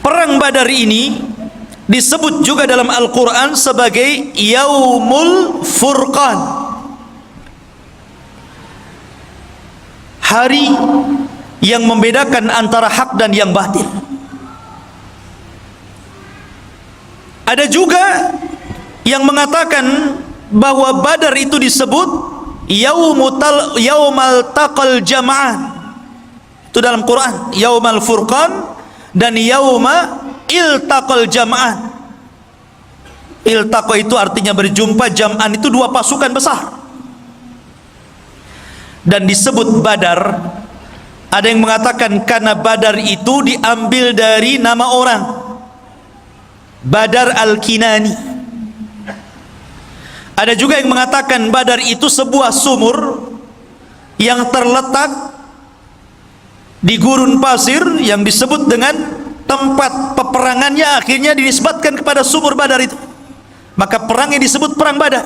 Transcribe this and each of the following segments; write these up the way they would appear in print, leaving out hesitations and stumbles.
Perang Badar ini disebut juga dalam Al-Quran sebagai Yaumul Furqan, hari yang membedakan antara hak dan yang batil. Ada juga yang mengatakan bahwa Badar itu disebut Yaumal Taqal Jama'an. Itu dalam Quran, Yaumal Furqan dan Yauma Iltaqal Jama'an. Iltaqa itu artinya berjumpa, jam'an itu dua pasukan besar. Dan disebut Badar, ada yang mengatakan karena Badar itu diambil dari nama orang, Badar Al-Kinani. Ada juga yang mengatakan Badar itu sebuah sumur yang terletak di gurun pasir yang disebut dengan tempat peperangannya, akhirnya dinisbatkan kepada sumur Badar itu. Maka perangnya disebut Perang Badar.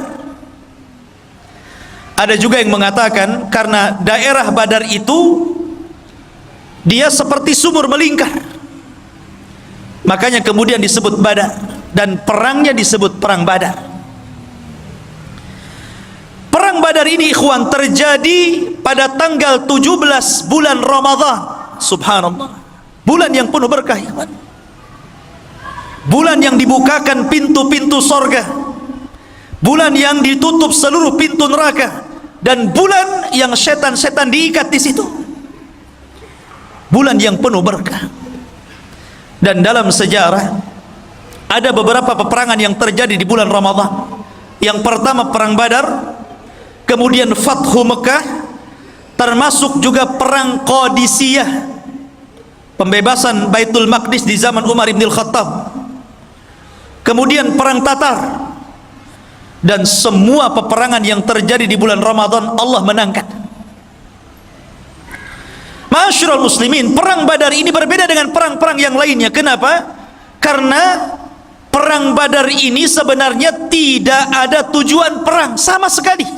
Ada juga yang mengatakan karena daerah Badar itu dia seperti sumur melingkar, makanya kemudian disebut Badar, dan perangnya disebut Perang Badar. Perang Badar ini ikhwan terjadi pada tanggal 17 bulan Ramadan. Subhanallah, bulan yang penuh berkah ikhwan, bulan yang dibukakan pintu-pintu sorga, bulan yang ditutup seluruh pintu neraka, dan bulan yang setan-setan diikat di situ. Bulan yang penuh berkah. Dan dalam sejarah ada beberapa peperangan yang terjadi di bulan Ramadan. Yang pertama Perang Badar, kemudian Fathu Mekah, termasuk juga Perang Qadisiyah, pembebasan Baitul Maqdis di zaman Umar ibn Khattab, kemudian Perang Tatar, dan semua peperangan yang terjadi di bulan Ramadan Allah menangkan. Ma'asyiral muslimin, Perang Badar ini berbeda dengan perang-perang yang lainnya. Kenapa? Karena Perang Badar ini sebenarnya tidak ada tujuan perang sama sekali.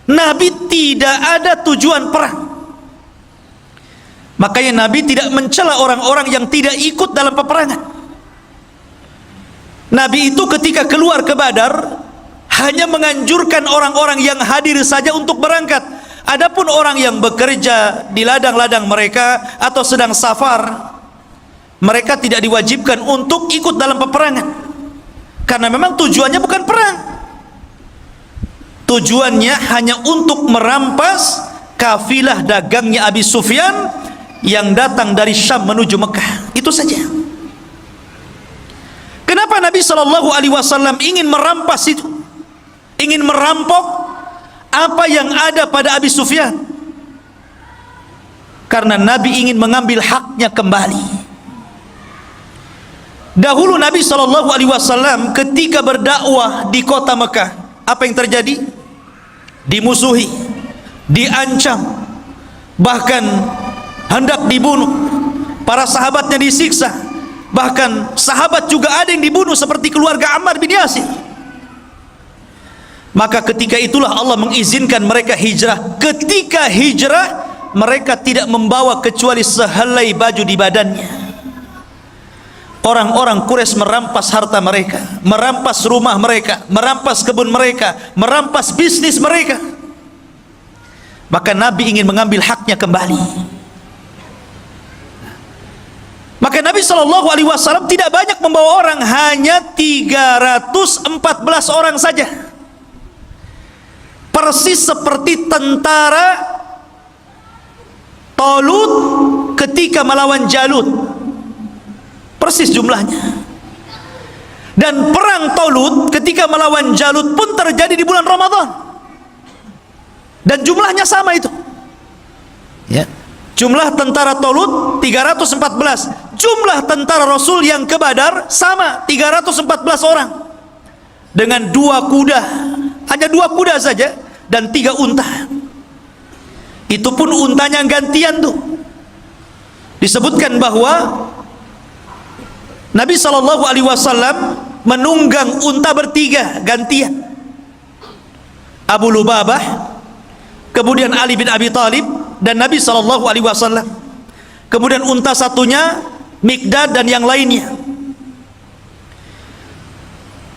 Nabi tidak ada tujuan perang. Makanya Nabi tidak mencela orang-orang yang tidak ikut dalam peperangan. Nabi itu ketika keluar ke Badar hanya menganjurkan orang-orang yang hadir saja untuk berangkat. Adapun orang yang bekerja di ladang-ladang mereka atau sedang safar, mereka tidak diwajibkan untuk ikut dalam peperangan, karena memang tujuannya bukan perang. Tujuannya hanya untuk merampas kafilah dagangnya Abi Sufyan yang datang dari Syam menuju Mekah. Itu saja. Kenapa Nabi SAW ingin merampas itu, ingin merampok apa yang ada pada Abi Sufyan? Karena Nabi ingin mengambil haknya kembali. Dahulu Nabi SAW ketika berdakwah di kota Mekah, apa yang terjadi? Dimusuhi, diancam, bahkan hendak dibunuh. Para sahabatnya disiksa, bahkan sahabat juga ada yang dibunuh seperti keluarga Ammar bin Yasir. Maka ketika itulah Allah mengizinkan mereka hijrah. Ketika hijrah, mereka tidak membawa kecuali sehelai baju di badannya. Orang-orang Quraisy merampas harta mereka, merampas rumah mereka, merampas kebun mereka, merampas bisnis mereka. Maka Nabi ingin mengambil haknya kembali. Maka Nabi SAW tidak banyak membawa orang, hanya 314 orang saja. Persis seperti tentara Talut ketika melawan Jalut, persis jumlahnya. Dan perang Talut ketika melawan Jalut pun terjadi di bulan Ramadan, dan jumlahnya sama itu ya. Jumlah tentara Talut 314, jumlah tentara Rasul yang ke Badar sama 314 orang, dengan 2 kuda, hanya 2 kuda saja, dan 3 unta. Itu pun untanya gantian tuh. Disebutkan bahwa Nabi SAW menunggang unta bertiga gantian. Abu Lubabah, kemudian Ali bin Abi Thalib, dan Nabi SAW. Kemudian unta satunya Mikdad dan yang lainnya.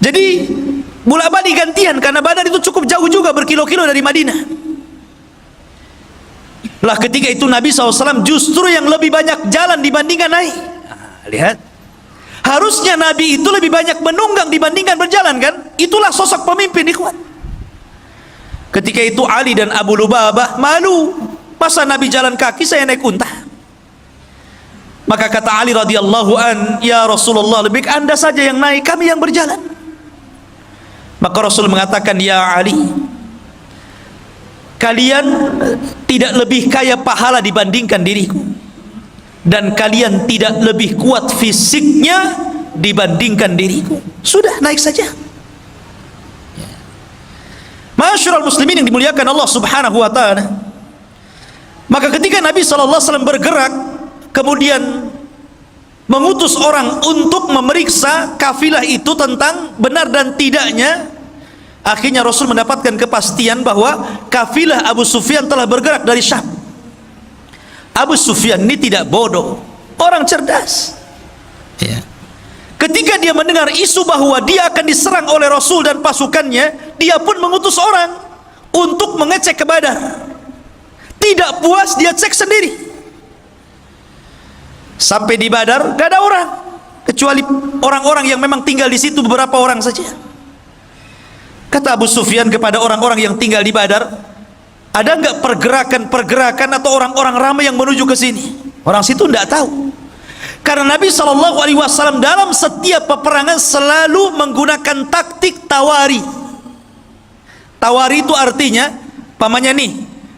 Jadi bolak-balik gantian karena Badar itu cukup jauh juga, berkilo-kilo dari Madinah. Lah ketika itu Nabi SAW justru yang lebih banyak jalan dibandingkan naik. Lihat, harusnya Nabi itu lebih banyak menunggang dibandingkan berjalan kan? Itulah sosok pemimpin, ikhwan. Ketika itu Ali dan Abu Lubabah malu, masa Nabi jalan kaki, saya naik unta. Maka kata Ali radhiyallahu an, ya Rasulullah, lebih baik Anda saja yang naik, kami yang berjalan. Maka Rasul mengatakan, ya Ali, kalian tidak lebih kaya pahala dibandingkan diriku, dan kalian tidak lebih kuat fisiknya dibandingkan diriku. Sudah, naik saja. Ma'asyiral muslimin yang dimuliakan Allah Subhanahu wa taala. Maka ketika Nabi sallallahu alaihi wasallam bergerak, kemudian mengutus orang untuk memeriksa kafilah itu tentang benar dan tidaknya, akhirnya Rasul mendapatkan kepastian bahwa kafilah Abu Sufyan telah bergerak dari Syam. Abu Sufyan ini tidak bodoh, orang cerdas. Ya. Ketika dia mendengar isu bahwa dia akan diserang oleh Rasul dan pasukannya, dia pun mengutus orang untuk mengecek ke Badar. Tidak puas, dia cek sendiri. Sampai di Badar, gak ada orang, kecuali orang-orang yang memang tinggal di situ, beberapa orang saja. Kata Abu Sufyan kepada orang-orang yang tinggal di Badar, ada nggak pergerakan-pergerakan atau orang-orang ramai yang menuju ke sini? Orang situ tidak tahu. Karena Nabi SAW dalam setiap peperangan selalu menggunakan taktik tawari. Tawari itu artinya, pamannya nih,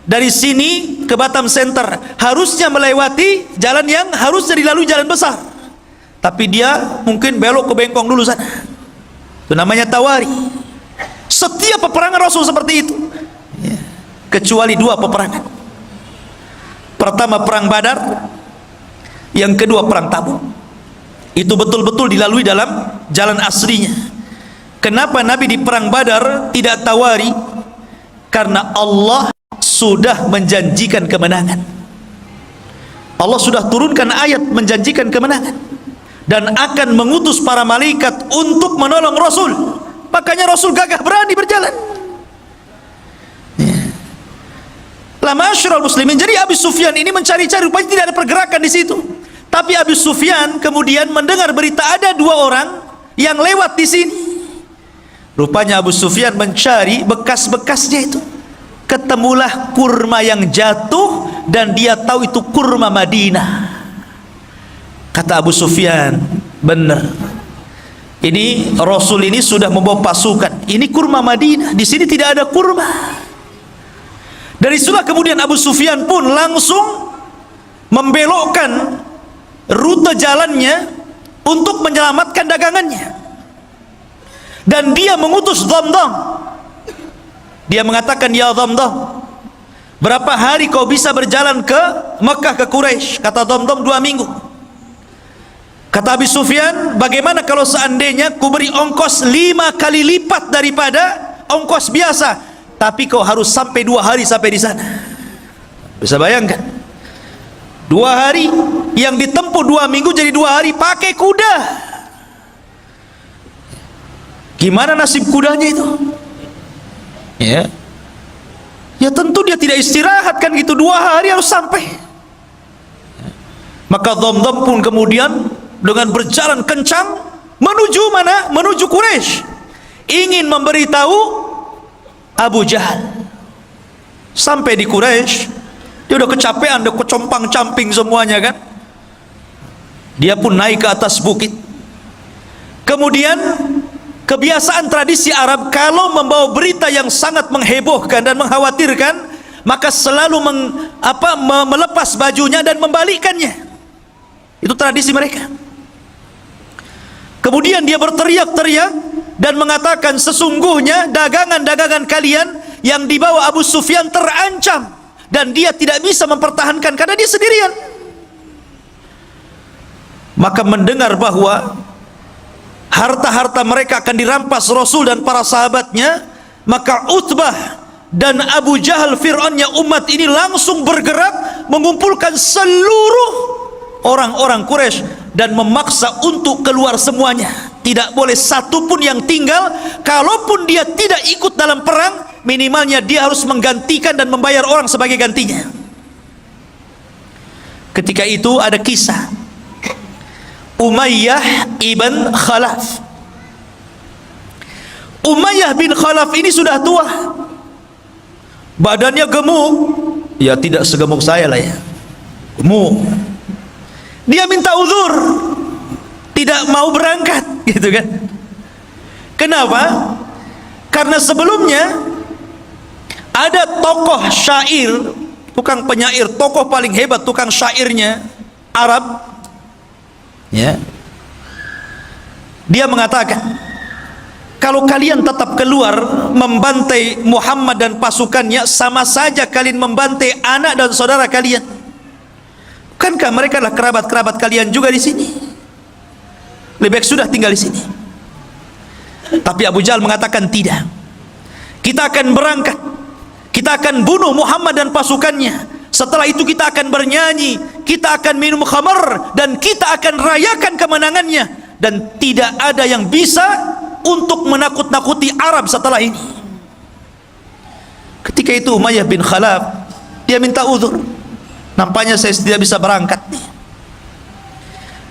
dari sini ke Batam Center harusnya melewati jalan yang harusnya dilalui jalan besar, tapi dia mungkin belok ke Bengkong dulu sana. Itu namanya tawari. Setiap peperangan Rasul seperti itu, kecuali dua peperangan. Pertama perang Badar, yang kedua perang Tabuk. Itu betul-betul dilalui dalam jalan aslinya. Kenapa Nabi di perang Badar tidak tawari? Karena Allah sudah menjanjikan kemenangan. Allah sudah turunkan ayat menjanjikan kemenangan dan akan mengutus para malaikat untuk menolong Rasul. Makanya Rasul gagah berani berjalan. La ma'asyiral muslimin. Jadi Abu Sufyan ini mencari-cari, rupanya tidak ada pergerakan di situ. Tapi Abu Sufyan kemudian mendengar berita ada dua orang yang lewat di sini. Rupanya Abu Sufyan mencari bekas-bekasnya itu. Ketemulah kurma yang jatuh dan dia tahu itu kurma Madinah. Kata Abu Sufyan, benar. Ini Rasul ini sudah membawa pasukan. Ini kurma Madinah, di sini tidak ada kurma. Dari situlah kemudian Abu Sufyan pun langsung membelokkan rute jalannya untuk menyelamatkan dagangannya. Dan dia mengutus Dhamdam. Dia mengatakan, ya Dhamdam, berapa hari kau bisa berjalan ke Mekah, ke Quraisy? Kata Dhamdam, 2 minggu. Kata Abu Sufyan, bagaimana kalau seandainya ku beri ongkos 5 kali lipat daripada ongkos biasa, tapi kau harus sampai 2 hari sampai di sana. Bisa bayangkan, 2 hari yang ditempuh 2 minggu jadi 2 hari pakai kuda. Gimana nasib kudanya itu? Ya tentu dia tidak istirahat kan gitu, 2 hari harus sampai. Maka Dhamdam pun kemudian dengan berjalan kencang menuju mana? Menuju Quraisy, ingin memberitahu Abu Jahal. Sampai di Quraisy, dia udah kecapean, udah kecompang-camping semuanya kan. Dia pun naik ke atas bukit. Kemudian kebiasaan tradisi Arab, kalau membawa berita yang sangat menghebohkan dan mengkhawatirkan, maka selalu melepas bajunya dan membalikkannya. Itu tradisi mereka. Kemudian dia berteriak-teriak dan mengatakan, sesungguhnya dagangan-dagangan kalian yang dibawa Abu Sufyan terancam dan dia tidak bisa mempertahankan karena dia sendirian. Maka mendengar bahwa harta-harta mereka akan dirampas Rasul dan para sahabatnya, maka Utbah dan Abu Jahal, Fir'aunnya umat ini, langsung bergerak mengumpulkan seluruh orang-orang Quraisy dan memaksa untuk keluar semuanya. Tidak boleh satu pun yang tinggal. Kalaupun dia tidak ikut dalam perang, minimalnya dia harus menggantikan dan membayar orang sebagai gantinya. Ketika itu ada kisah Umayyah ibn Khalaf. Umayyah bin Khalaf ini sudah tua, badannya gemuk, ya tidak segemuk saya lah ya, gemuk. Dia minta uzur, tidak mau berangkat, gitu kan? Kenapa? Karena sebelumnya ada tokoh syair, tukang penyair, tokoh paling hebat, tukang syairnya Arab, ya. Dia mengatakan, kalau kalian tetap keluar membantai Muhammad dan pasukannya, sama saja kalian membantai anak dan saudara kalian. Bukankah mereka adalah kerabat-kerabat kalian juga di sini? Lebih baik sudah tinggal di sini. Tapi Abu Jahal mengatakan tidak. Kita akan berangkat. Kita akan bunuh Muhammad dan pasukannya. Setelah itu kita akan bernyanyi, kita akan minum khamar, dan kita akan rayakan kemenangannya. Dan tidak ada yang bisa untuk menakut-nakuti Arab setelah ini. Ketika itu Umayyah bin Khalaf, dia minta uzur. Nampaknya saya tidak bisa berangkat nih.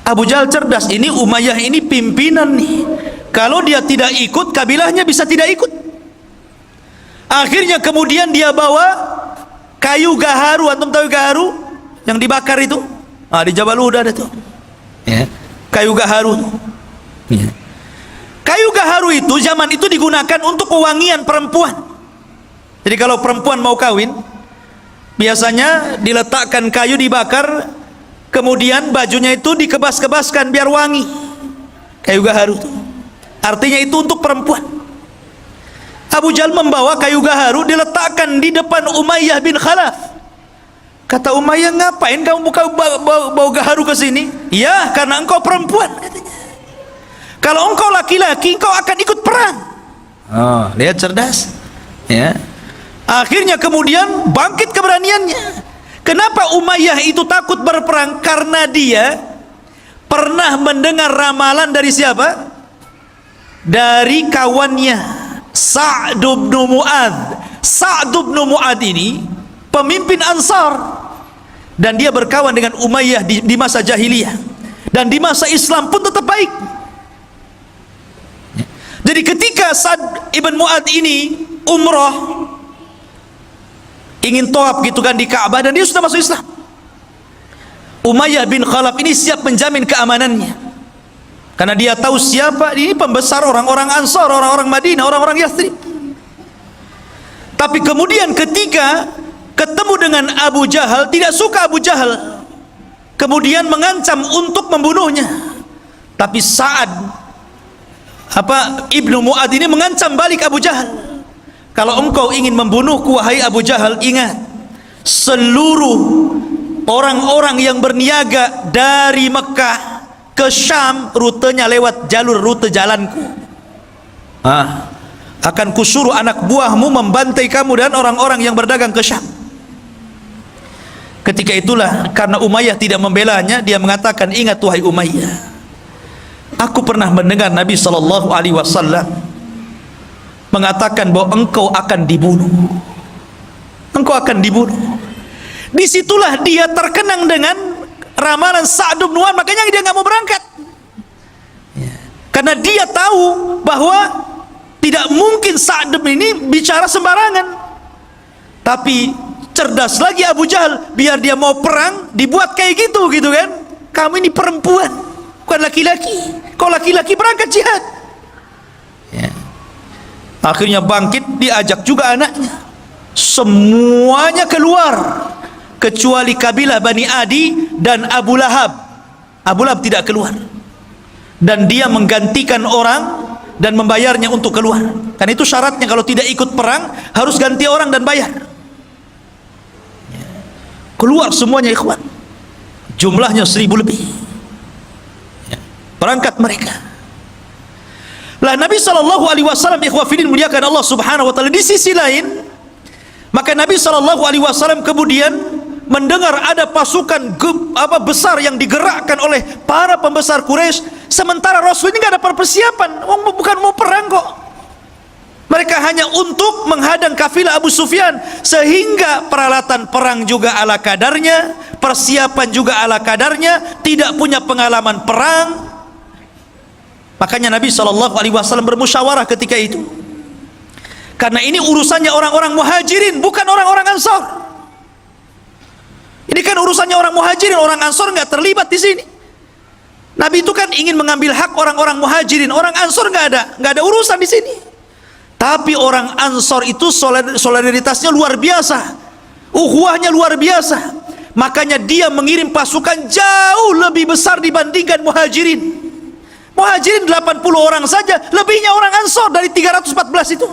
Abu Jahal cerdas, ini Umayyah ini pimpinan nih. Kalau dia tidak ikut, kabilahnya bisa tidak ikut. Akhirnya kemudian dia bawa kayu gaharu. Antum tahu gaharu yang dibakar itu? Di Jabal Uhud ada tuh, ya, kayu gaharu, ya. Kayu gaharu itu zaman itu digunakan untuk pewangian perempuan. Jadi kalau perempuan mau kawin, biasanya diletakkan kayu dibakar, kemudian bajunya itu dikebas-kebaskan biar wangi. Kayu gaharu itu artinya itu untuk perempuan. Abu Jahal membawa kayu gaharu, diletakkan di depan Umayyah bin Khalaf. Kata Umayyah, ngapain kamu bawa gaharu ke sini? Ya, karena engkau perempuan, katanya. Kalau engkau laki-laki, engkau akan ikut perang. Lihat cerdas, ya. Akhirnya kemudian bangkit keberaniannya. Kenapa Umayyah itu takut berperang? Karena dia pernah mendengar ramalan dari siapa? Dari kawannya Sa'd bin Mu'adz. Sa'd bin Mu'adz ini pemimpin Ansar, dan dia berkawan dengan Umayyah di masa jahiliyah, dan di masa Islam pun tetap baik. Jadi ketika Sa'd ibn Mu'adz ini umrah, ingin tawaf gitu kan di Ka'bah, dan dia sudah masuk Islam, Umayyah bin Khalaf ini siap menjamin keamanannya, karena dia tahu siapa ini pembesar orang-orang Ansar, orang-orang Madinah, orang-orang Yathrib. Tapi kemudian ketika ketemu dengan Abu Jahal, tidak suka Abu Jahal, kemudian mengancam untuk membunuhnya. Tapi Sa'ad Ibnu Mu'adz ini mengancam balik Abu Jahal, kalau engkau ingin membunuhku wahai Abu Jahal, ingat, seluruh orang-orang yang berniaga dari Mekah ke Syam, rutenya lewat jalur rute jalanku. Akan kusuruh anak buahmu membantai kamu dan orang-orang yang berdagang ke Syam. Ketika itulah, karena Umayyah tidak membelanya, dia mengatakan, ingat wahai Umayyah, aku pernah mendengar Nabi SAW mengatakan bahwa engkau akan dibunuh. Engkau akan dibunuh. Disitulah dia terkenang dengan ramalan Sa'd bin Mu'adz, makanya dia nggak mau berangkat. Karena dia tahu bahwa tidak mungkin Sa'd ini bicara sembarangan. Tapi cerdas lagi Abu Jahal, biar dia mau perang dibuat kayak gitu kan. Kamu ini perempuan, bukan laki-laki. Kau laki-laki berangkat jihad. Akhirnya bangkit, diajak juga anaknya. Semuanya keluar kecuali kabilah Bani Adi dan Abu Lahab. Abu Lahab tidak keluar, dan dia menggantikan orang dan membayarnya untuk keluar. Karena itu syaratnya, kalau tidak ikut perang harus ganti orang dan bayar. Keluar semuanya ikhwan, jumlahnya 1000 lebih. Berangkat mereka. Lah Nabi SAW, ikhwafidin muliakan Allah subhanahu wa ta'ala, di sisi lain, maka Nabi SAW kemudian mendengar ada pasukan besar yang digerakkan oleh para pembesar Quraisy, sementara Rasul ini nggak ada persiapan, bukan mau perang kok. Mereka hanya untuk menghadang kafilah Abu Sufyan, sehingga peralatan perang juga ala kadarnya, persiapan juga ala kadarnya, tidak punya pengalaman perang. Makanya Nabi SAW bermusyawarah ketika itu, karena ini urusannya orang-orang muhajirin, bukan orang-orang ansor. Ini kan urusannya orang muhajirin, orang ansor nggak terlibat di sini. Nabi itu kan ingin mengambil hak orang-orang muhajirin, orang ansor nggak ada urusan di sini. Tapi orang ansor itu solidaritasnya luar biasa, ukhuwahnya luar biasa. Makanya dia mengirim pasukan jauh lebih besar dibandingkan muhajirin. Muhajirin 80 orang saja, lebihnya orang ansor dari 314 itu.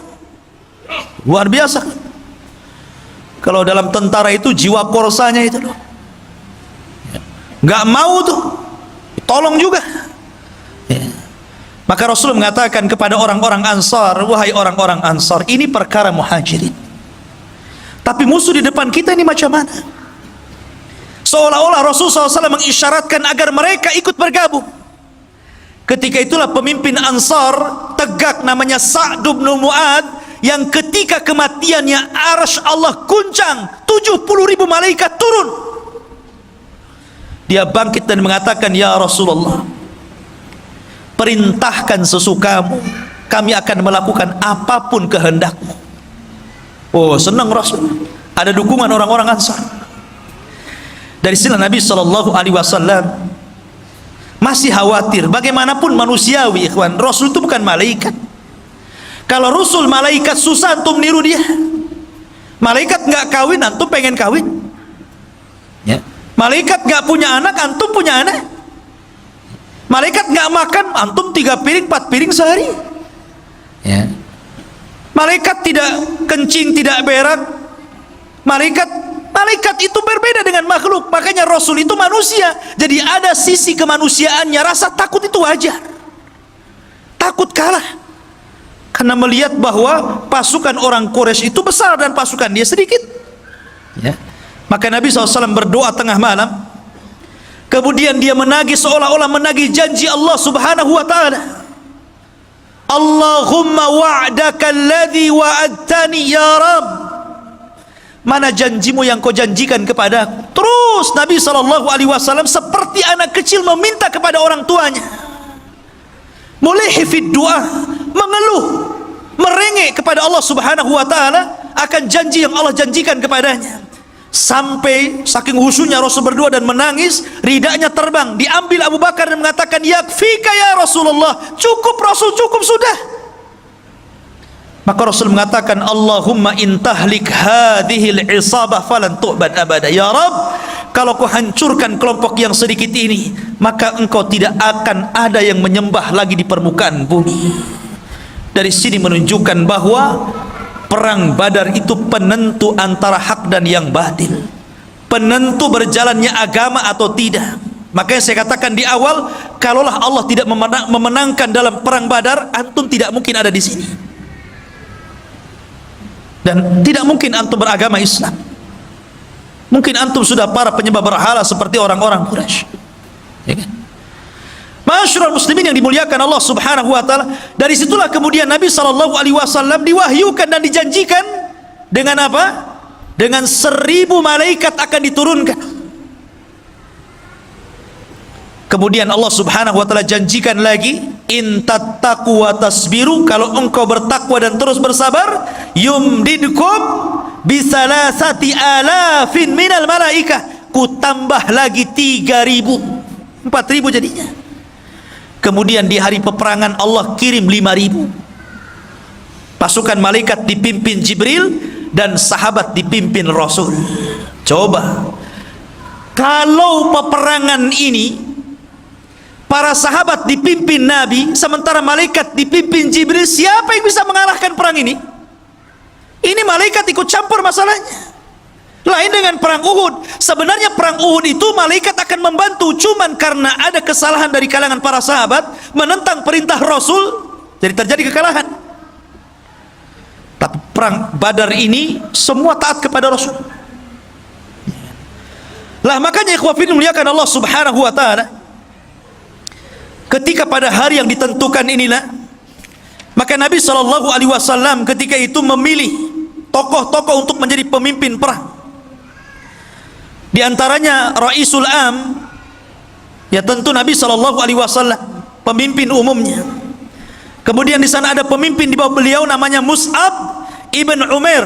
Luar biasa. Kalau dalam tentara itu jiwa korsanya itu loh, nggak mau tuh tolong juga. Maka Rasul mengatakan kepada orang-orang Ansar, wahai orang-orang Ansar, ini perkara muhajirin, tapi musuh di depan kita ini macam mana? Seolah-olah Rasul SAW mengisyaratkan agar mereka ikut bergabung. Ketika itulah pemimpin Ansar tegak, namanya Sa'd bin Mu'adz, yang ketika kematiannya arsy Allah guncang, 70.000 malaikat turun. Dia bangkit dan mengatakan, ya Rasulullah, perintahkan sesukamu, kami akan melakukan apapun kehendakmu. Oh, senang Rasul, ada dukungan orang-orang Ansar. Dari sini Nabi SAW masih khawatir. Bagaimanapun manusiawi, ikhwan, Rasul itu bukan malaikat. Kalau Rasul malaikat, susah antum niru dia. Malaikat nggak kawin, antum pengen kawin ya. Malaikat nggak punya anak, antum punya anak. Malaikat nggak makan, antum 3 piring 4 piring sehari ya. Malaikat tidak kencing, tidak berak. Malaikat itu berbeda dengan makhluk. Makanya Rasul itu manusia, jadi ada sisi kemanusiaannya. Rasa takut itu wajar, takut kalah, karena melihat bahwa pasukan orang Quraisy itu besar dan pasukan dia sedikit ya. Maka Nabi SAW berdoa tengah malam, kemudian dia menagih, seolah-olah menagih janji Allah Subhanahu wa ta'ala. Allahumma wa'daka alladhi wa'adtani ya Rabb, mana janjimu yang kau janjikan kepada. Terus Nabi SAW seperti anak kecil meminta kepada orang tuanya, mulihi fid du'a, mengeluh, merengek kepada Allah Subhanahu wa ta'ala akan janji yang Allah janjikan kepadanya. Sampai saking khusyuknya Rasul berdoa dan menangis, ridanya terbang, diambil Abu Bakar dan mengatakan, yakfika ya Rasulullah, cukup Rasul, cukup sudah. Maka Rasul mengatakan, Allahumma intahlik hadhil isabah falan tu'bad abada. Ya Rabb, kalau kau hancurkan kelompok yang sedikit ini, maka engkau tidak akan ada yang menyembah lagi di permukaan bumi. Dari sini menunjukkan bahwa perang Badar itu penentu antara hak dan yang batil, penentu berjalannya agama atau tidak. Makanya saya katakan di awal, kalaulah Allah tidak memenangkan dalam perang Badar, antum tidak mungkin ada di sini, dan tidak mungkin antum beragama Islam. Mungkin antum sudah para penyembah berhala seperti orang-orang Quraisy ya kan? Masyarul muslimin yang dimuliakan Allah Subhanahu wa ta'ala. Dari situlah kemudian Nabi SAW diwahyukan dan dijanjikan dengan apa? Dengan 1000 malaikat akan diturunkan. Kemudian Allah Subhanahu wa ta'ala janjikan lagi, in tattaqu wa tasbiru, kalau engkau bertakwa dan terus bersabar, yumdidkum bisalasati alafin minal malaikah, ku tambah lagi 3000, 4000 jadinya. Kemudian di hari peperangan Allah kirim 5000 pasukan malaikat dipimpin Jibril dan sahabat dipimpin Rasul. Coba kalau peperangan ini para sahabat dipimpin Nabi, sementara malaikat dipimpin Jibril, siapa yang bisa mengalahkan perang ini? Ini malaikat ikut campur masalahnya. Lain dengan perang Uhud. Sebenarnya perang Uhud itu malaikat akan membantu, cuman karena ada kesalahan dari kalangan para sahabat menentang perintah Rasul, jadi terjadi kekalahan. Tapi perang Badar ini semua taat kepada Rasul. Lah makanya ikhwah fillah muliakan Allah Subhanahu wa taala, ketika pada hari yang ditentukan inilah, maka Nabi sallallahu alaihi wasallam ketika itu memilih tokoh-tokoh untuk menjadi pemimpin perang. Di antaranya Raisul Am, ya tentu Nabi sallallahu alaihi wasallam, pemimpin umumnya. Kemudian di sana ada pemimpin di bawah beliau namanya Mus'ab ibn Umair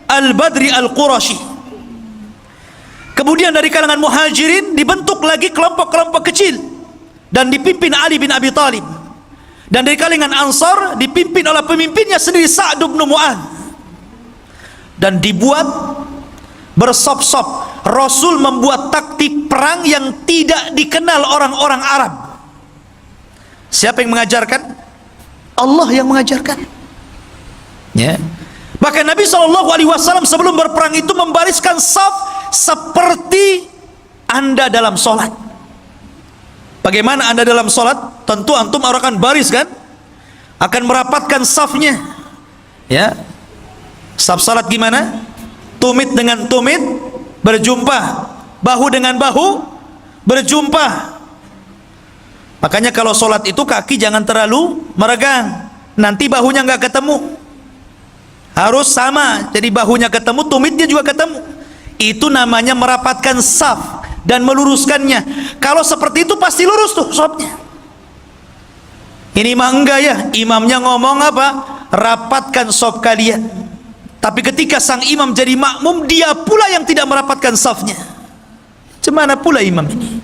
Al-Badri Al-Qurashi. Kemudian dari kalangan muhajirin dibentuk lagi kelompok-kelompok kecil dan dipimpin Ali bin Abi Thalib. Dan dari kalangan Ansar dipimpin oleh pemimpinnya sendiri Sa'd bin Mu'adz. Dan dibuat bersop-sop. Rasul membuat taktik perang yang tidak dikenal orang-orang Arab. Siapa yang mengajarkan? Allah yang mengajarkan. Ya. Bahkan Nabi SAW sebelum berperang itu membariskan saf seperti Anda dalam sholat. Bagaimana Anda dalam sholat? Tentu antum akan baris kan? Akan merapatkan safnya. Ya. Saf salat gimana? Tumit dengan tumit berjumpa, bahu dengan bahu berjumpa. Makanya kalau sholat itu kaki jangan terlalu meregang, nanti bahunya nggak ketemu. Harus sama, jadi bahunya ketemu, tumitnya juga ketemu. Itu namanya merapatkan saf dan meluruskannya. Kalau seperti itu pasti lurus tuh safnya. Ini mah enggak ya, imamnya ngomong apa? Rapatkan saf kalian. Tapi ketika sang imam jadi makmum, dia pula yang tidak merapatkan safnya. Cemana pula imam ini?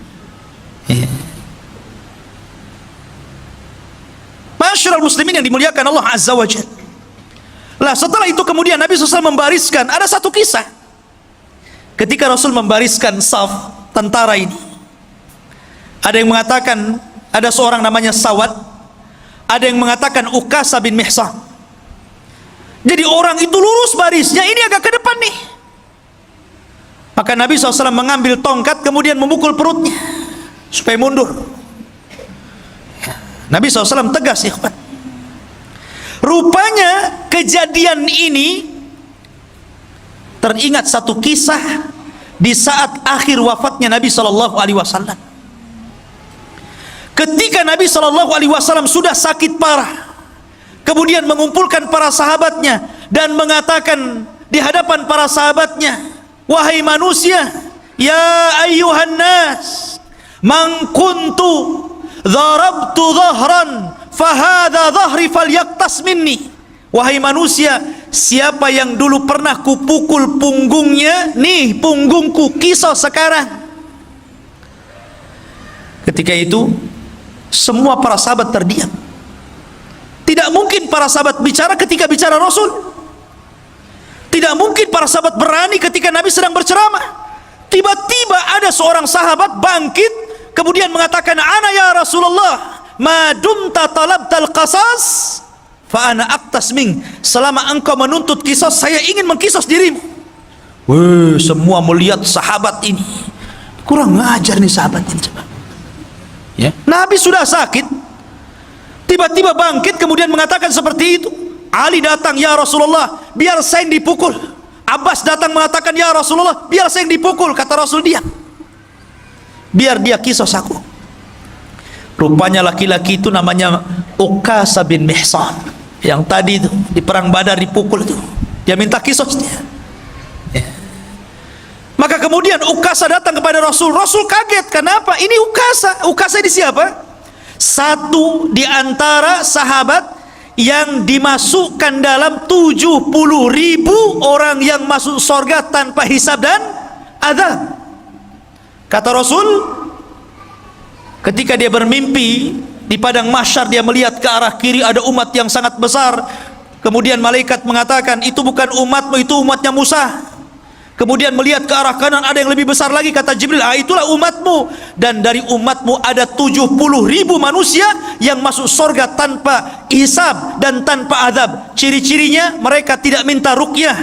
Masyarul muslimin yang dimuliakan Allah Azza wa Jalla. Lah setelah itu kemudian Nabi SAW membariskan, ada satu kisah ketika Rasul membariskan saf tentara ini. Ada yang mengatakan ada seorang namanya Sawad, ada yang mengatakan Ukasha bin Mihsan. Jadi orang itu lurus barisnya, ini agak ke depan nih. Maka Nabi SAW mengambil tongkat kemudian memukul perutnya supaya mundur. Nabi SAW tegas, ikhwan. Rupanya kejadian ini teringat satu kisah di saat akhir wafatnya Nabi SAW. Ketika Nabi SAW sudah sakit parah, kemudian mengumpulkan para sahabatnya dan mengatakan di hadapan para sahabatnya, wahai manusia, ya ayyuhan nas, man kuntu dharabtu dhahran fahadha dhahri falyaktas minni. Wahai manusia, siapa yang dulu pernah kupukul punggungnya, nih punggungku, kisos sekarang. Ketika itu semua para sahabat terdiam. Tidak mungkin para sahabat bicara ketika bicara Rasul. Tidak mungkin para sahabat berani ketika Nabi sedang berceramah. Tiba-tiba ada seorang sahabat bangkit kemudian mengatakan, ana ya Rasulullah, ma dumta talabtal qasas fa ana aqtas ming. Selama engkau menuntut kisos, saya ingin mengkisos dirimu. Wah, semua melihat sahabat ini. Kurang ngajar nih sahabat ini, coba. Ya. Nabi sudah sakit, tiba-tiba bangkit kemudian mengatakan seperti itu. Ali datang, ya Rasulullah, biar saya yang dipukul. Abbas datang mengatakan, ya Rasulullah, biar saya yang dipukul. Kata Rasul, diam, biar dia kisos aku. Rupanya laki-laki itu namanya Ukasha bin Mihsan, yang tadi itu di perang Badar dipukul itu. Dia minta kisos dia. Ya. Maka kemudian Ukasha datang kepada Rasul. Rasul kaget, kenapa? Ini Ukasha. Ukasha ini siapa? Satu di antara sahabat yang dimasukkan dalam 70.000 orang yang masuk surga tanpa hisab dan azab. Kata Rasul, ketika dia bermimpi di padang mahsyar, dia melihat ke arah kiri ada umat yang sangat besar. Kemudian malaikat mengatakan, itu bukan umatmu, itu umatnya Musa. Kemudian melihat ke arah kanan ada yang lebih besar lagi, kata Jibril, itulah umatmu. Dan dari umatmu ada 70.000 manusia yang masuk surga tanpa hisab dan tanpa azab. Ciri-cirinya, mereka tidak minta ruqyah,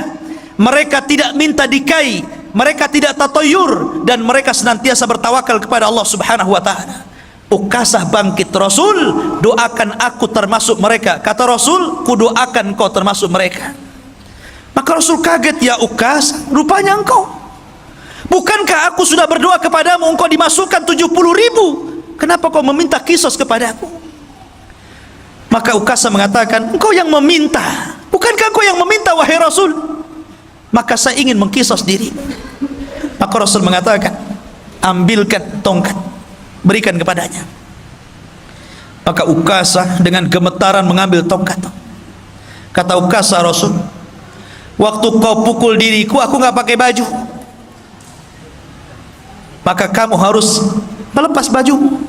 mereka tidak minta dikai, mereka tidak tatayur, dan mereka senantiasa bertawakal kepada Allah Subhanahu wa ta'ala. Ukasha bangkit, Rasul, doakan aku termasuk mereka. Kata Rasul, ku doakan kau termasuk mereka. Maka Rasul kaget, ya Ukasha, rupanya engkau. Bukankah aku sudah berdoa kepadamu, engkau dimasukkan 70.000? Kenapa kau meminta kisos kepadaku? Maka Ukasha mengatakan, engkau yang meminta. Bukankah engkau yang meminta, wahai Rasul? Maka saya ingin mengkisos diri. Maka Rasul mengatakan, ambilkan tongkat, berikan kepadanya. Maka Ukasha dengan gemetaran mengambil tongkat. Kata Ukasha, Rasul, waktu kau pukul diriku, aku nggak pakai baju, maka kamu harus melepas baju.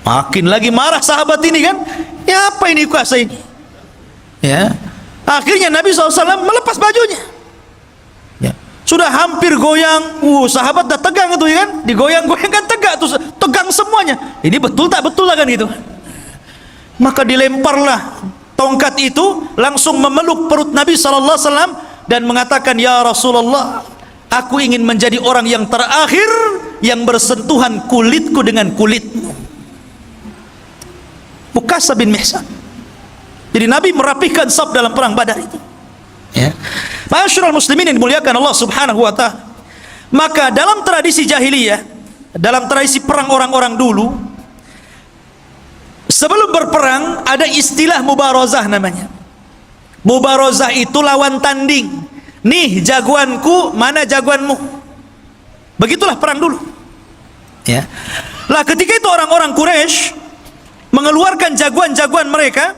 Makin lagi marah sahabat ini kan, ya apa ini Ukasha ini, ya. Akhirnya Nabi SAW melepas bajunya, ya. Sudah hampir goyang, sahabat dah tegang itu ya kan, digoyang-goyang kan tegak tuh, tegang semuanya. Ini betul tak betul lah kan gitu. Maka dilemparlah tongkat itu, langsung memeluk perut Nabi SAW dan mengatakan, ya Rasulullah, aku ingin menjadi orang yang terakhir yang bersentuhan kulitku dengan kulitmu. Ukasha bin Mihsan. Jadi Nabi merapihkan saf dalam perang Badar itu, ya. Ma'asyiral muslimin yang dimuliakan Allah Subhanahu wa ta'ala. Maka dalam tradisi jahiliyah, dalam tradisi perang orang-orang dulu, sebelum berperang ada istilah mubarazah namanya. Mubarazah itu lawan tanding. Nih jagoanku, mana jagoanmu. Begitulah perang dulu, ya. Lah ketika itu orang-orang Quraisy mengeluarkan jagoan-jagoan mereka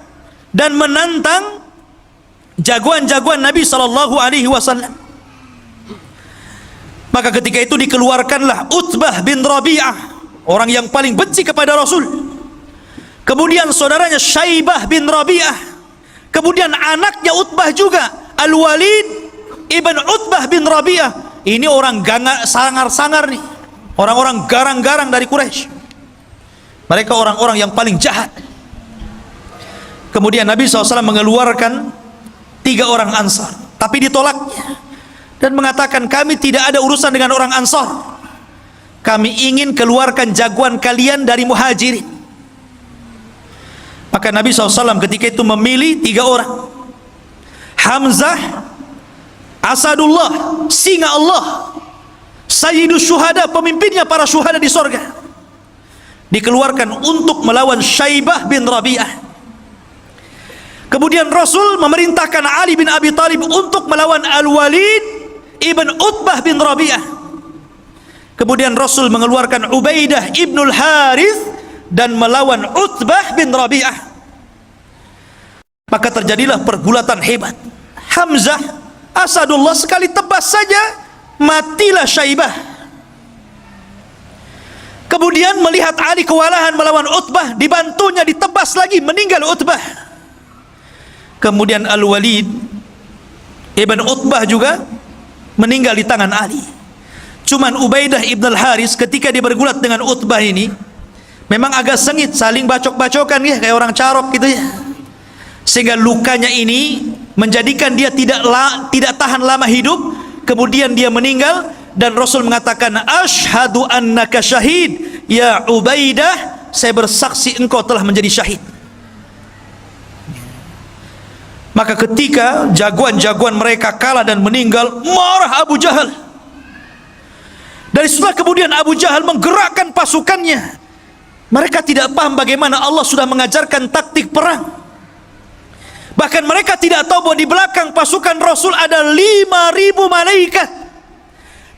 dan menantang jagoan-jagoan Nabi SAW. Maka ketika itu dikeluarkanlah Utbah bin Rabi'ah, orang yang paling benci kepada Rasul. Kemudian saudaranya Syaibah bin Rabi'ah. Kemudian anaknya Utbah juga, Al-Walid ibn Utbah bin Rabi'ah. Ini orang sangar-sangar nih, orang-orang garang-garang dari Quraisy. Mereka orang-orang yang paling jahat. Kemudian Nabi SAW mengeluarkan 3 orang Ansar, tapi ditolaknya dan mengatakan, kami tidak ada urusan dengan orang Ansar, kami ingin keluarkan jagoan kalian dari Muhajirin. Maka Nabi SAW ketika itu memilih 3 orang. Hamzah, Asadullah, singa Allah, Sayyidus Syuhada, pemimpinnya para syuhada di sorga, dikeluarkan untuk melawan Syaibah bin Rabi'ah. Kemudian Rasul memerintahkan Ali bin Abi Thalib untuk melawan Al-Walid ibn Utbah bin Rabi'ah. Kemudian Rasul mengeluarkan Ubaidah ibnul Harith dan melawan Utbah bin Rabi'ah. Maka terjadilah pergulatan hebat. Hamzah, Asadullah, sekali tebas saja matilah Syaibah. Kemudian melihat Ali kewalahan melawan Utbah, dibantunya ditebas lagi, meninggal Utbah. Kemudian Al-Walid ibn Utbah juga meninggal di tangan Ali. Cuman Ubaidah ibn al-Haris ketika dia bergulat dengan Utbah ini memang agak sengit, saling bacok-bacokan ya, kayak orang carok gitu ya. Sehingga lukanya ini menjadikan dia tidak tahan lama hidup. Kemudian dia meninggal dan Rasul mengatakan, asyhadu annaka syahid ya Ubaidah, saya bersaksi engkau telah menjadi syahid. Maka ketika jagoan-jagoan mereka kalah dan meninggal, marah Abu Jahal. Dari setelah kemudian Abu Jahal menggerakkan pasukannya. Mereka tidak paham bagaimana Allah sudah mengajarkan taktik perang. Bahkan mereka tidak tahu bahwa di belakang pasukan Rasul ada 5.000 malaikat,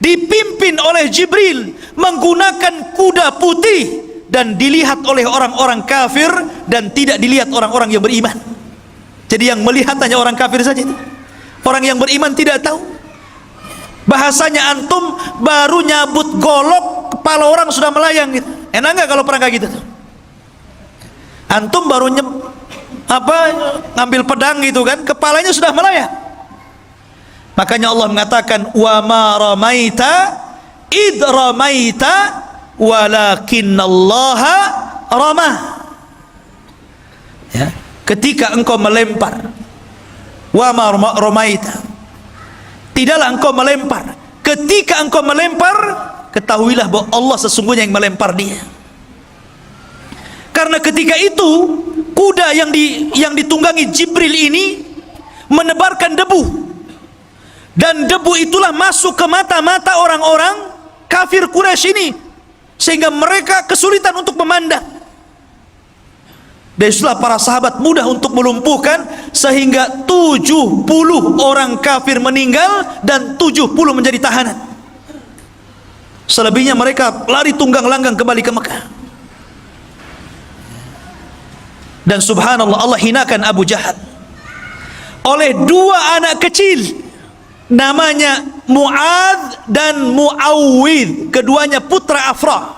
dipimpin oleh Jibril, menggunakan kuda putih, dan dilihat oleh orang-orang kafir dan tidak dilihat orang-orang yang beriman. Jadi yang melihat hanya orang kafir saja itu. Orang yang beriman tidak tahu. Bahasanya antum baru nyabut golok, kepala orang sudah melayang gitu. Enak nggak kalau perang kayak gitu tuh? Antum baru ngambil pedang gitu kan, kepalanya sudah melayang. Makanya Allah mengatakan, wa ma ramaita id ramaita walakinnallaha rama. Ya, ketika engkau melempar, wa ma ramaita, tidaklah engkau melempar. Ketika engkau melempar, ketahuilah bahwa Allah sesungguhnya yang melempar dia. Karena ketika itu kuda yang ditunggangi Jibril ini menebarkan debu. Dan debu itulah masuk ke mata-mata orang-orang kafir Quraisy ini, sehingga mereka kesulitan untuk memandang. Dan itulah para sahabat mudah untuk melumpuhkan, sehingga 70 orang kafir meninggal dan 70 menjadi tahanan. Selebihnya mereka lari tunggang langgang kembali ke Mekah. Dan subhanallah, Allah hinakan Abu Jahal oleh dua anak kecil, namanya Mu'adz dan Mu'awwidh, keduanya putra Afra.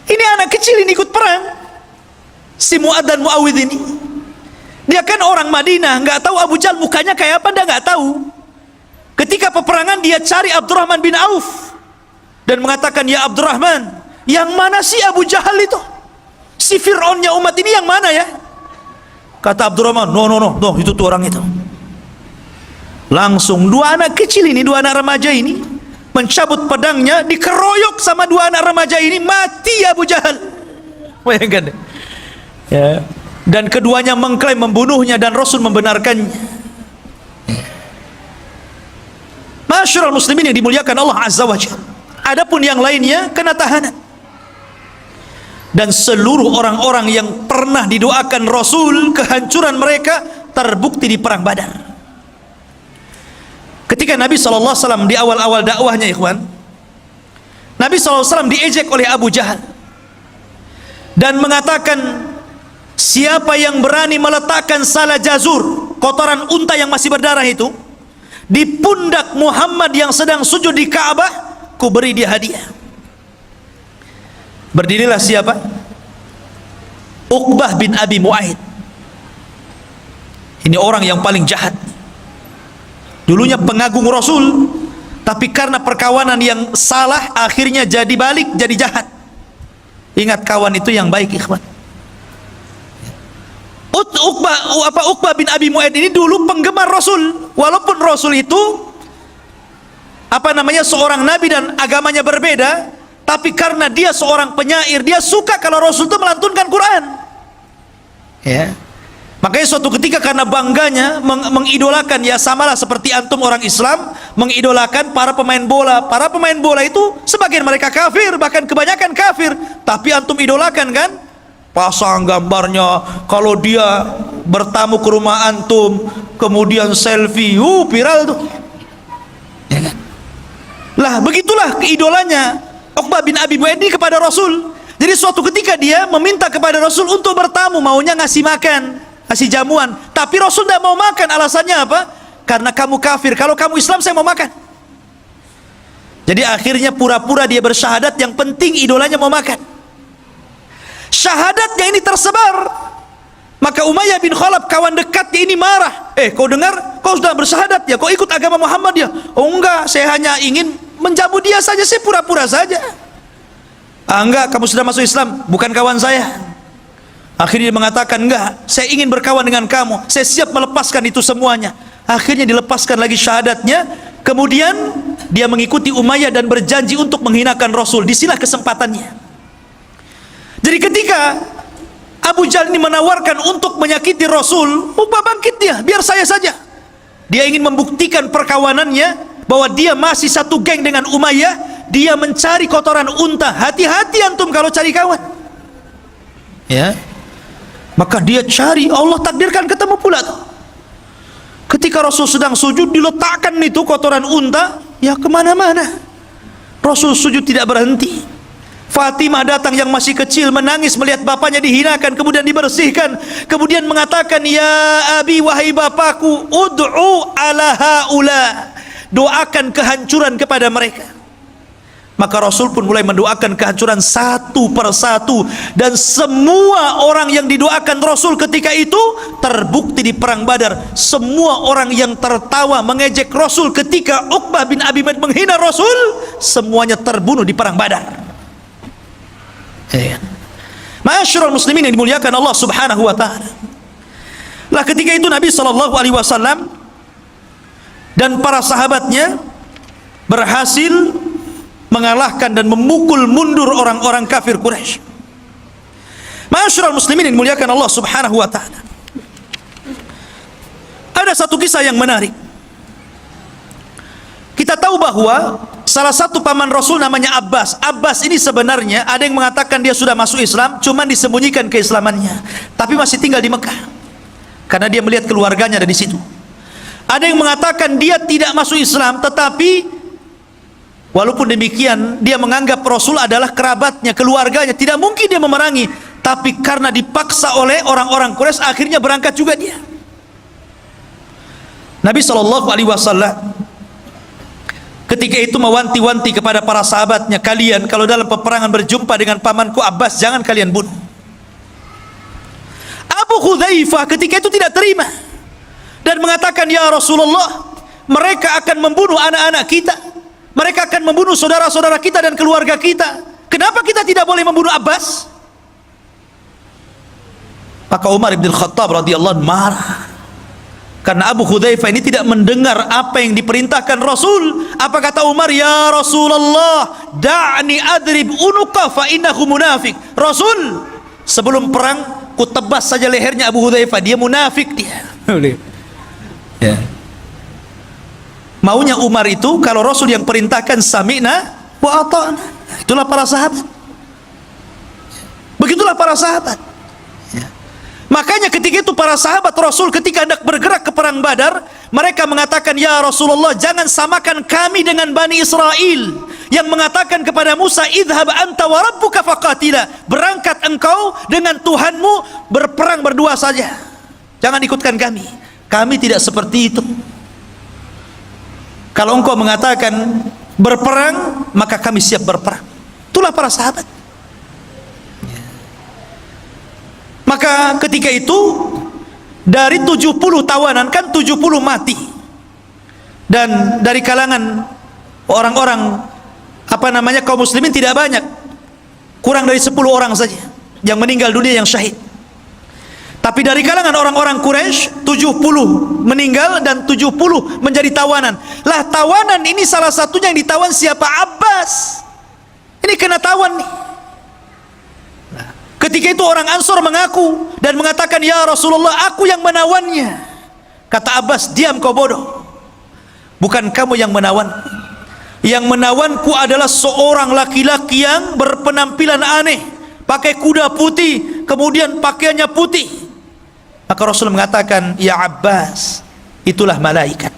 Ini anak kecil ini ikut perang, si Mu'adz dan Mu'awwidh ini. Dia kan orang Madinah, nggak tahu Abu Jahal mukanya kayak apa, dia nggak tahu. Ketika peperangan dia cari Abdurrahman bin Auf dan mengatakan, ya Abdurrahman, yang mana sih Abu Jahal itu? Si Fir'aunnya umat ini yang mana ya? Kata Abdurrahman, no, itu tuh orang itu. Langsung dua anak kecil ini, dua anak remaja ini mencabut pedangnya, dikeroyok sama dua anak remaja ini, mati Abu Jahal. Bayangkan ya. Dan keduanya mengklaim membunuhnya dan Rasul membenarkannya. Masyarul muslimin yang dimuliakan Allah Azza wa Jalla. Adapun yang lainnya kena tahanan. Dan seluruh orang-orang yang pernah didoakan Rasul kehancuran mereka terbukti di perang Badar. Ketika Nabi SAW di awal-awal dakwahnya, ikhwan, Nabi SAW diejek oleh Abu Jahal dan mengatakan, siapa yang berani meletakkan salah jazur, kotoran unta yang masih berdarah itu, di pundak Muhammad yang sedang sujud di Ka'bah, ku beri dia hadiah. Berdirilah siapa? Uqbah bin Abi Mu'aid. Ini orang yang paling jahat. Dulunya pengagung Rasul, tapi karena perkawanan yang salah akhirnya jadi balik, jadi jahat. Ingat, kawan itu yang baik, ikhwan. Uqbah bin Abi Mu'aid ini dulu penggemar Rasul, walaupun Rasul itu seorang nabi dan agamanya berbeda, tapi karena dia seorang penyair, dia suka kalau Rasul itu melantunkan Quran. Ya. Makanya suatu ketika karena bangganya mengidolakan, ya samalah seperti antum orang Islam mengidolakan para pemain bola. Para pemain bola itu sebagian mereka kafir, bahkan kebanyakan kafir, tapi antum idolakan kan? Pasang gambarnya, kalau dia bertamu ke rumah antum, kemudian selfie, viral tuh. Ya kan? Lah begitulah keidolanya Uqbah bin Abi Mu'aid kepada Rasul. Jadi suatu ketika dia meminta kepada Rasul untuk bertamu, maunya ngasih makan, ngasih jamuan, tapi Rasul tidak mau makan. Alasannya apa? Karena kamu kafir, kalau kamu Islam saya mau makan. Jadi akhirnya pura-pura dia bersyahadat, yang penting idolanya mau makan. Syahadatnya ini tersebar, maka Umayyah bin Khalaf, kawan dekatnya ini marah. Kau dengar, kau sudah bersyahadat ya, kau ikut agama Muhammad ya? Oh enggak, saya hanya ingin menjamu dia saja, saya pura-pura saja. Enggak, kamu sudah masuk Islam, bukan kawan saya. Akhirnya dia mengatakan, enggak, saya ingin berkawan dengan kamu, saya siap melepaskan itu semuanya. Akhirnya dilepaskan lagi syahadatnya. Kemudian dia mengikuti Umayyah dan berjanji untuk menghinakan Rasul. Disinilah kesempatannya. Jadi ketika Abu Jahal ini menawarkan untuk menyakiti Rasul, bangkit dia, biar saya saja. Dia ingin membuktikan perkawanannya, bahwa dia masih satu geng dengan Umayyah. Dia mencari kotoran unta. Hati-hati antum kalau cari kawan, ya. Maka dia cari, Allah takdirkan ketemu pula tuh. Ketika Rasul sedang sujud, diletakkan itu kotoran unta, ya kemana-mana. Rasul sujud tidak berhenti. Fatimah datang yang masih kecil, menangis melihat bapaknya dihinakan, kemudian dibersihkan, kemudian mengatakan, ya abi, wahai bapakku, ud'u ala haula, doakan kehancuran kepada mereka. Maka Rasul pun mulai mendoakan kehancuran satu persatu, dan semua orang yang didoakan Rasul ketika itu terbukti di perang Badar. Semua orang yang tertawa mengejek Rasul ketika Uqbah bin Abi Mu'aid menghina Rasul, semuanya terbunuh di perang Badar. Ma'asyiral muslimin yang dimuliakan Allah Subhanahu wa taala. Lah ketika itu Nabi SAW dan para sahabatnya berhasil mengalahkan dan memukul mundur orang-orang kafir Quraisy. Ma'asyiral muslimin yang dimuliakan Allah Subhanahu wa taala. Ada satu kisah yang menarik. tahu bahwa salah satu paman Rasul namanya Abbas. Abbas ini sebenarnya ada yang mengatakan dia sudah masuk Islam, cuman disembunyikan keislamannya, tapi masih tinggal di Mekah karena dia melihat keluarganya ada di situ. Ada yang mengatakan dia tidak masuk Islam, tetapi walaupun demikian dia menganggap Rasul adalah kerabatnya, keluarganya, tidak mungkin dia memerangi, tapi karena dipaksa oleh orang-orang Quraisy akhirnya berangkat juga dia. Nabi SAW ketika itu mewanti-wanti kepada para sahabatnya, kalian kalau dalam peperangan berjumpa dengan pamanku Abbas, jangan kalian bunuh. Abu Hudzaifah ketika itu tidak terima dan mengatakan, ya Rasulullah, mereka akan membunuh anak-anak kita, mereka akan membunuh saudara-saudara kita dan keluarga kita, kenapa kita tidak boleh membunuh Abbas? Maka Umar bin Khattab radhiyallahu anhu marah karena Abu Hudzaifah ini tidak mendengar apa yang diperintahkan Rasul. Apa kata Umar? Ya Rasulullah, da'ni adrib unuqa fa innahu munafiq. Rasul, sebelum perang ku tebas saja lehernya Abu Hudzaifah, dia munafik dia. Ya. Maunya Umar itu kalau Rasul yang perintahkan sami'na wa ata'na. Itulah para sahabat. Begitulah para sahabat. Makanya ketika itu para sahabat Rasul ketika hendak bergerak ke perang Badar, mereka mengatakan, ya Rasulullah, jangan samakan kami dengan Bani Israel yang mengatakan kepada Musa, idhhab anta wa rabbuka faqatila, berangkat engkau dengan Tuhanmu berperang berdua saja, jangan ikutkan kami. Kami tidak seperti itu. Kalau engkau mengatakan berperang, maka kami siap berperang. Itulah para sahabat. Maka ketika itu dari 70 tawanan kan 70 mati, dan dari kalangan orang-orang kaum muslimin tidak banyak, kurang dari 10 orang saja yang meninggal dunia, yang syahid. Tapi dari kalangan orang-orang Quraisy 70 meninggal dan 70 menjadi tawanan. Lah tawanan ini salah satunya yang ditawan siapa? Abbas. Ini kena tawan nih. Ketika itu orang Ansor mengaku dan mengatakan, ya Rasulullah, aku yang menawannya. Kata Abbas, diam kau bodoh, bukan kamu yang menawan. Yang menawanku adalah seorang laki-laki yang berpenampilan aneh, pakai kuda putih, kemudian pakaiannya putih. Maka Rasul mengatakan, ya Abbas, itulah malaikat.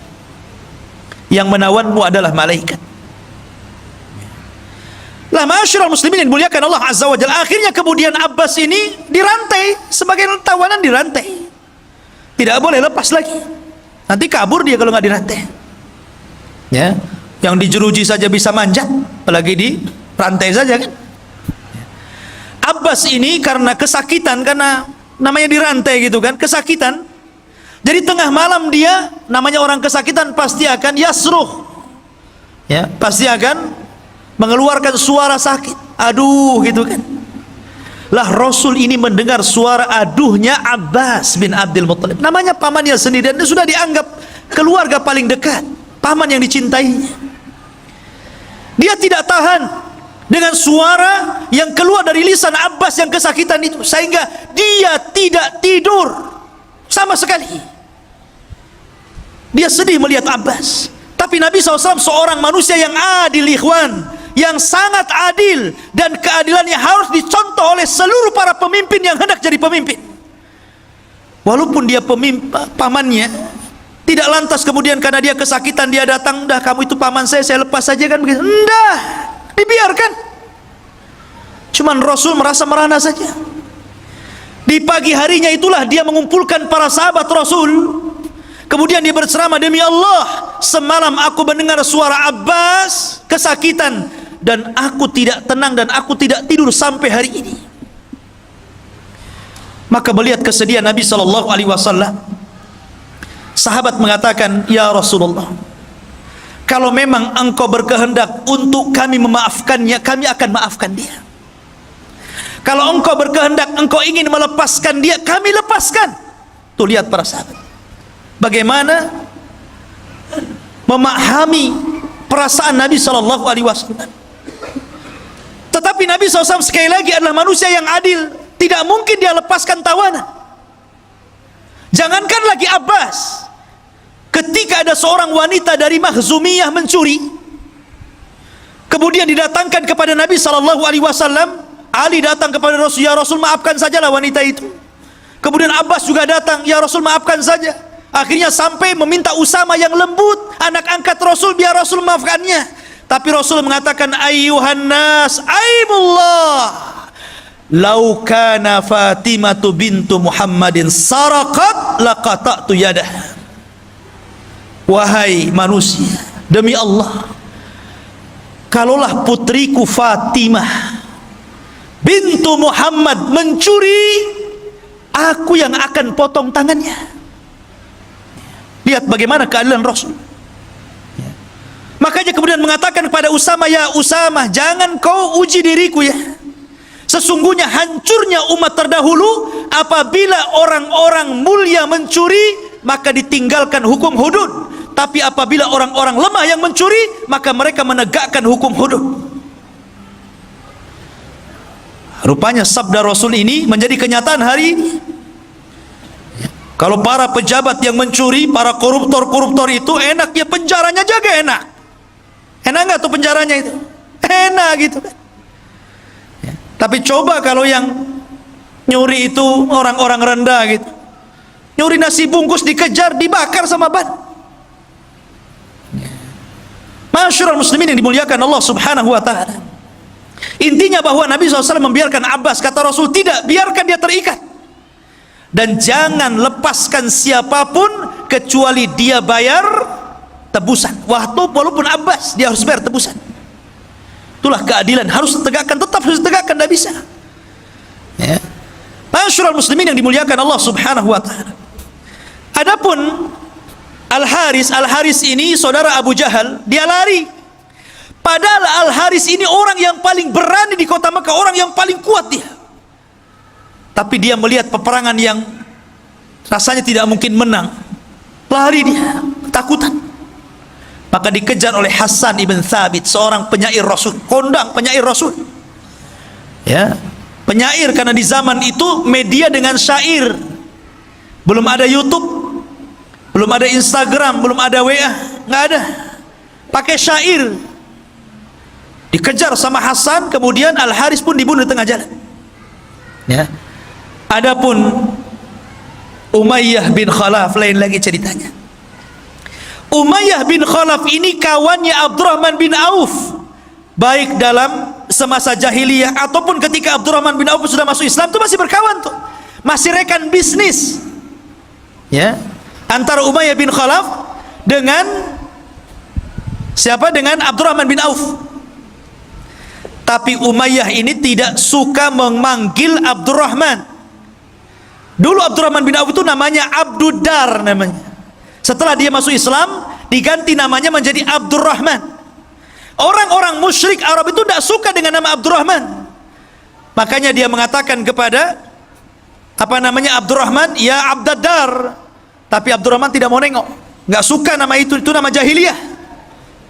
Yang menawanmu adalah malaikat. Lah ma'asyiral muslimin yang dimuliakan Allah Azza wa Jalla, akhirnya kemudian Abbas ini dirantai, sebagai tawanan dirantai, tidak boleh lepas lagi, nanti kabur dia kalau nggak dirantai. Ya, yang dijeruji saja bisa manjat, apalagi di rantai saja kan. Abbas ini karena kesakitan, karena namanya dirantai gitu kan, kesakitan. Jadi tengah malam dia, namanya orang kesakitan pasti akan yasruh, ya, pasti akan mengeluarkan suara sakit, aduh gitu kan. Lah Rasul ini mendengar suara aduhnya Abbas bin Abdul Muttalib, namanya pamannya sendiri, dan sudah dianggap keluarga paling dekat, paman yang dicintainya. Dia tidak tahan dengan suara yang keluar dari lisan Abbas yang kesakitan itu, sehingga dia tidak tidur sama sekali. Dia sedih melihat Abbas. Tapi Nabi SAW seorang manusia yang adil, ikhwan, yang sangat adil, dan keadilannya harus dicontoh oleh seluruh para pemimpin yang hendak jadi pemimpin. Walaupun dia pamannya, tidak lantas kemudian karena dia kesakitan dia datang, dah kamu itu paman saya lepas saja kan begitu. Enggak, dibiarkan. Cuman Rasul merasa merana saja. Di pagi harinya itulah dia mengumpulkan para sahabat Rasul. Kemudian dia berceramah, demi Allah, semalam aku mendengar suara Abbas kesakitan, dan aku tidak tenang dan aku tidak tidur sampai hari ini. Maka melihat kesedihan Nabi SAW, sahabat mengatakan, ya Rasulullah, kalau memang engkau berkehendak untuk kami memaafkannya, kami akan maafkan dia. Kalau engkau berkehendak, engkau ingin melepaskan dia, kami lepaskan. Tuh lihat para sahabat, bagaimana memahami perasaan Nabi SAW. Tetapi Nabi SAW sekali lagi adalah manusia yang adil, tidak mungkin dia lepaskan tawanan. Jangankan lagi Abbas, ketika ada seorang wanita dari Makhzumiyah mencuri, Kemudian didatangkan kepada Nabi SAW. Ali datang kepada Rasul, ya Rasul maafkan sajalah wanita itu. Kemudian Abbas juga datang, ya Rasul maafkan saja. Akhirnya sampai meminta Usama yang lembut, anak angkat Rasul, biar Rasul maafkannya. Tapi Rasul mengatakan, ayyuhan nas, aibullah, lau kana Fatimatu bintu Muhammadin saraqat laqata'tu yadah. Wahai manusia, demi Allah, kalaulah putriku Fatimah bintu Muhammad mencuri, aku yang akan potong tangannya. Lihat bagaimana keadilan Rasul. Makanya kemudian mengatakan kepada Usama, ya Usama, jangan kau uji diriku ya. Sesungguhnya hancurnya umat terdahulu apabila orang-orang mulia mencuri, maka ditinggalkan hukum hudud. Tapi apabila orang-orang lemah yang mencuri, maka mereka menegakkan hukum hudud. Rupanya sabda Rasul ini menjadi kenyataan hari ini. Kalau para pejabat yang mencuri, para koruptor-koruptor itu enaknya penjaranya jaga enak. Enak nggak tuh penjaranya itu? Enak gitu kan. Ya. Tapi coba kalau yang nyuri itu orang-orang rendah gitu, nyuri nasi bungkus dikejar, dibakar sama ban. Masyarul muslimin yang dimuliakan Allah Subhanahu wa ta'ala. Intinya bahwa Nabi SAW membiarkan Abbas, kata Rasul, tidak, biarkan dia terikat. Dan jangan lepaskan siapapun kecuali dia bayar tebusan. Walaupun Abbas, dia harus bayar tebusan. Itulah keadilan, harus ditegakkan, tetap harus ditegakkan, tidak bisa. Ya. Masyarul muslimin yang dimuliakan Allah Subhanahu wa ta'ala. Adapun Al-Haris ini saudara Abu Jahal, dia lari. Padahal Al-Haris ini orang yang paling berani di kota Mekah, orang yang paling kuat dia. Tapi dia melihat peperangan yang rasanya tidak mungkin menang. Lari dia, ketakutan. Maka dikejar oleh Hasan ibn Thabit, seorang penyair Rasul, kondang penyair Rasul. Ya, penyair karena di zaman itu media dengan syair. Belum ada YouTube, belum ada Instagram, belum ada WA, nggak ada. Pakai syair. Dikejar sama Hasan, kemudian Al-Haris pun dibunuh di tengah jalan. Ya. Adapun Umayyah bin Khalaf lain lagi ceritanya. Umayyah bin Khalaf ini kawannya Abdurrahman bin Auf, baik dalam semasa jahiliyah ataupun ketika Abdurrahman bin Auf sudah masuk Islam, itu masih berkawan tuh, masih rekan bisnis. Ya, antara Umayyah bin Khalaf dengan siapa? Dengan Abdurrahman bin Auf. Tapi Umayyah ini tidak suka memanggil Abdurrahman. Dulu Abdurrahman bin Auf itu namanya Abduddar namanya. Setelah dia masuk Islam, diganti namanya menjadi Abdurrahman. Orang-orang musyrik Arab itu tidak suka dengan nama Abdurrahman. Makanya dia mengatakan kepada Abdurrahman, ya Abdaddar. Tapi Abdurrahman tidak mau nengok, nggak suka nama itu nama jahiliyah.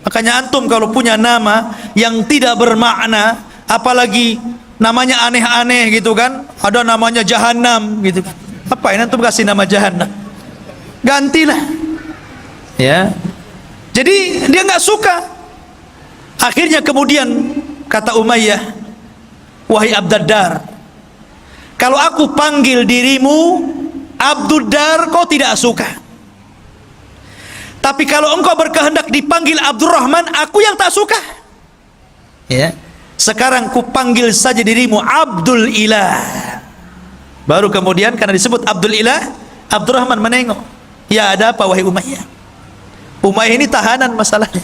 Makanya antum kalau punya nama yang tidak bermakna, apalagi namanya aneh-aneh gitu kan, ada namanya Jahannam gitu kan, apa ini antum kasih nama Jahannam? Gantilah. Ya. Jadi dia nggak suka. Akhirnya kemudian kata Umayyah, wahai Abdaddar, kalau aku panggil dirimu Abduddar, kau tidak suka. Tapi kalau engkau berkehendak dipanggil Abdurrahman, aku yang tak suka. Ya. Sekarang ku panggil saja dirimu Abdul Ilah. Baru kemudian karena disebut Abdul Ilah, Abdurrahman menengok. Ya, ada apa wahai Umayyah? Umayyah ini tahanan masalahnya.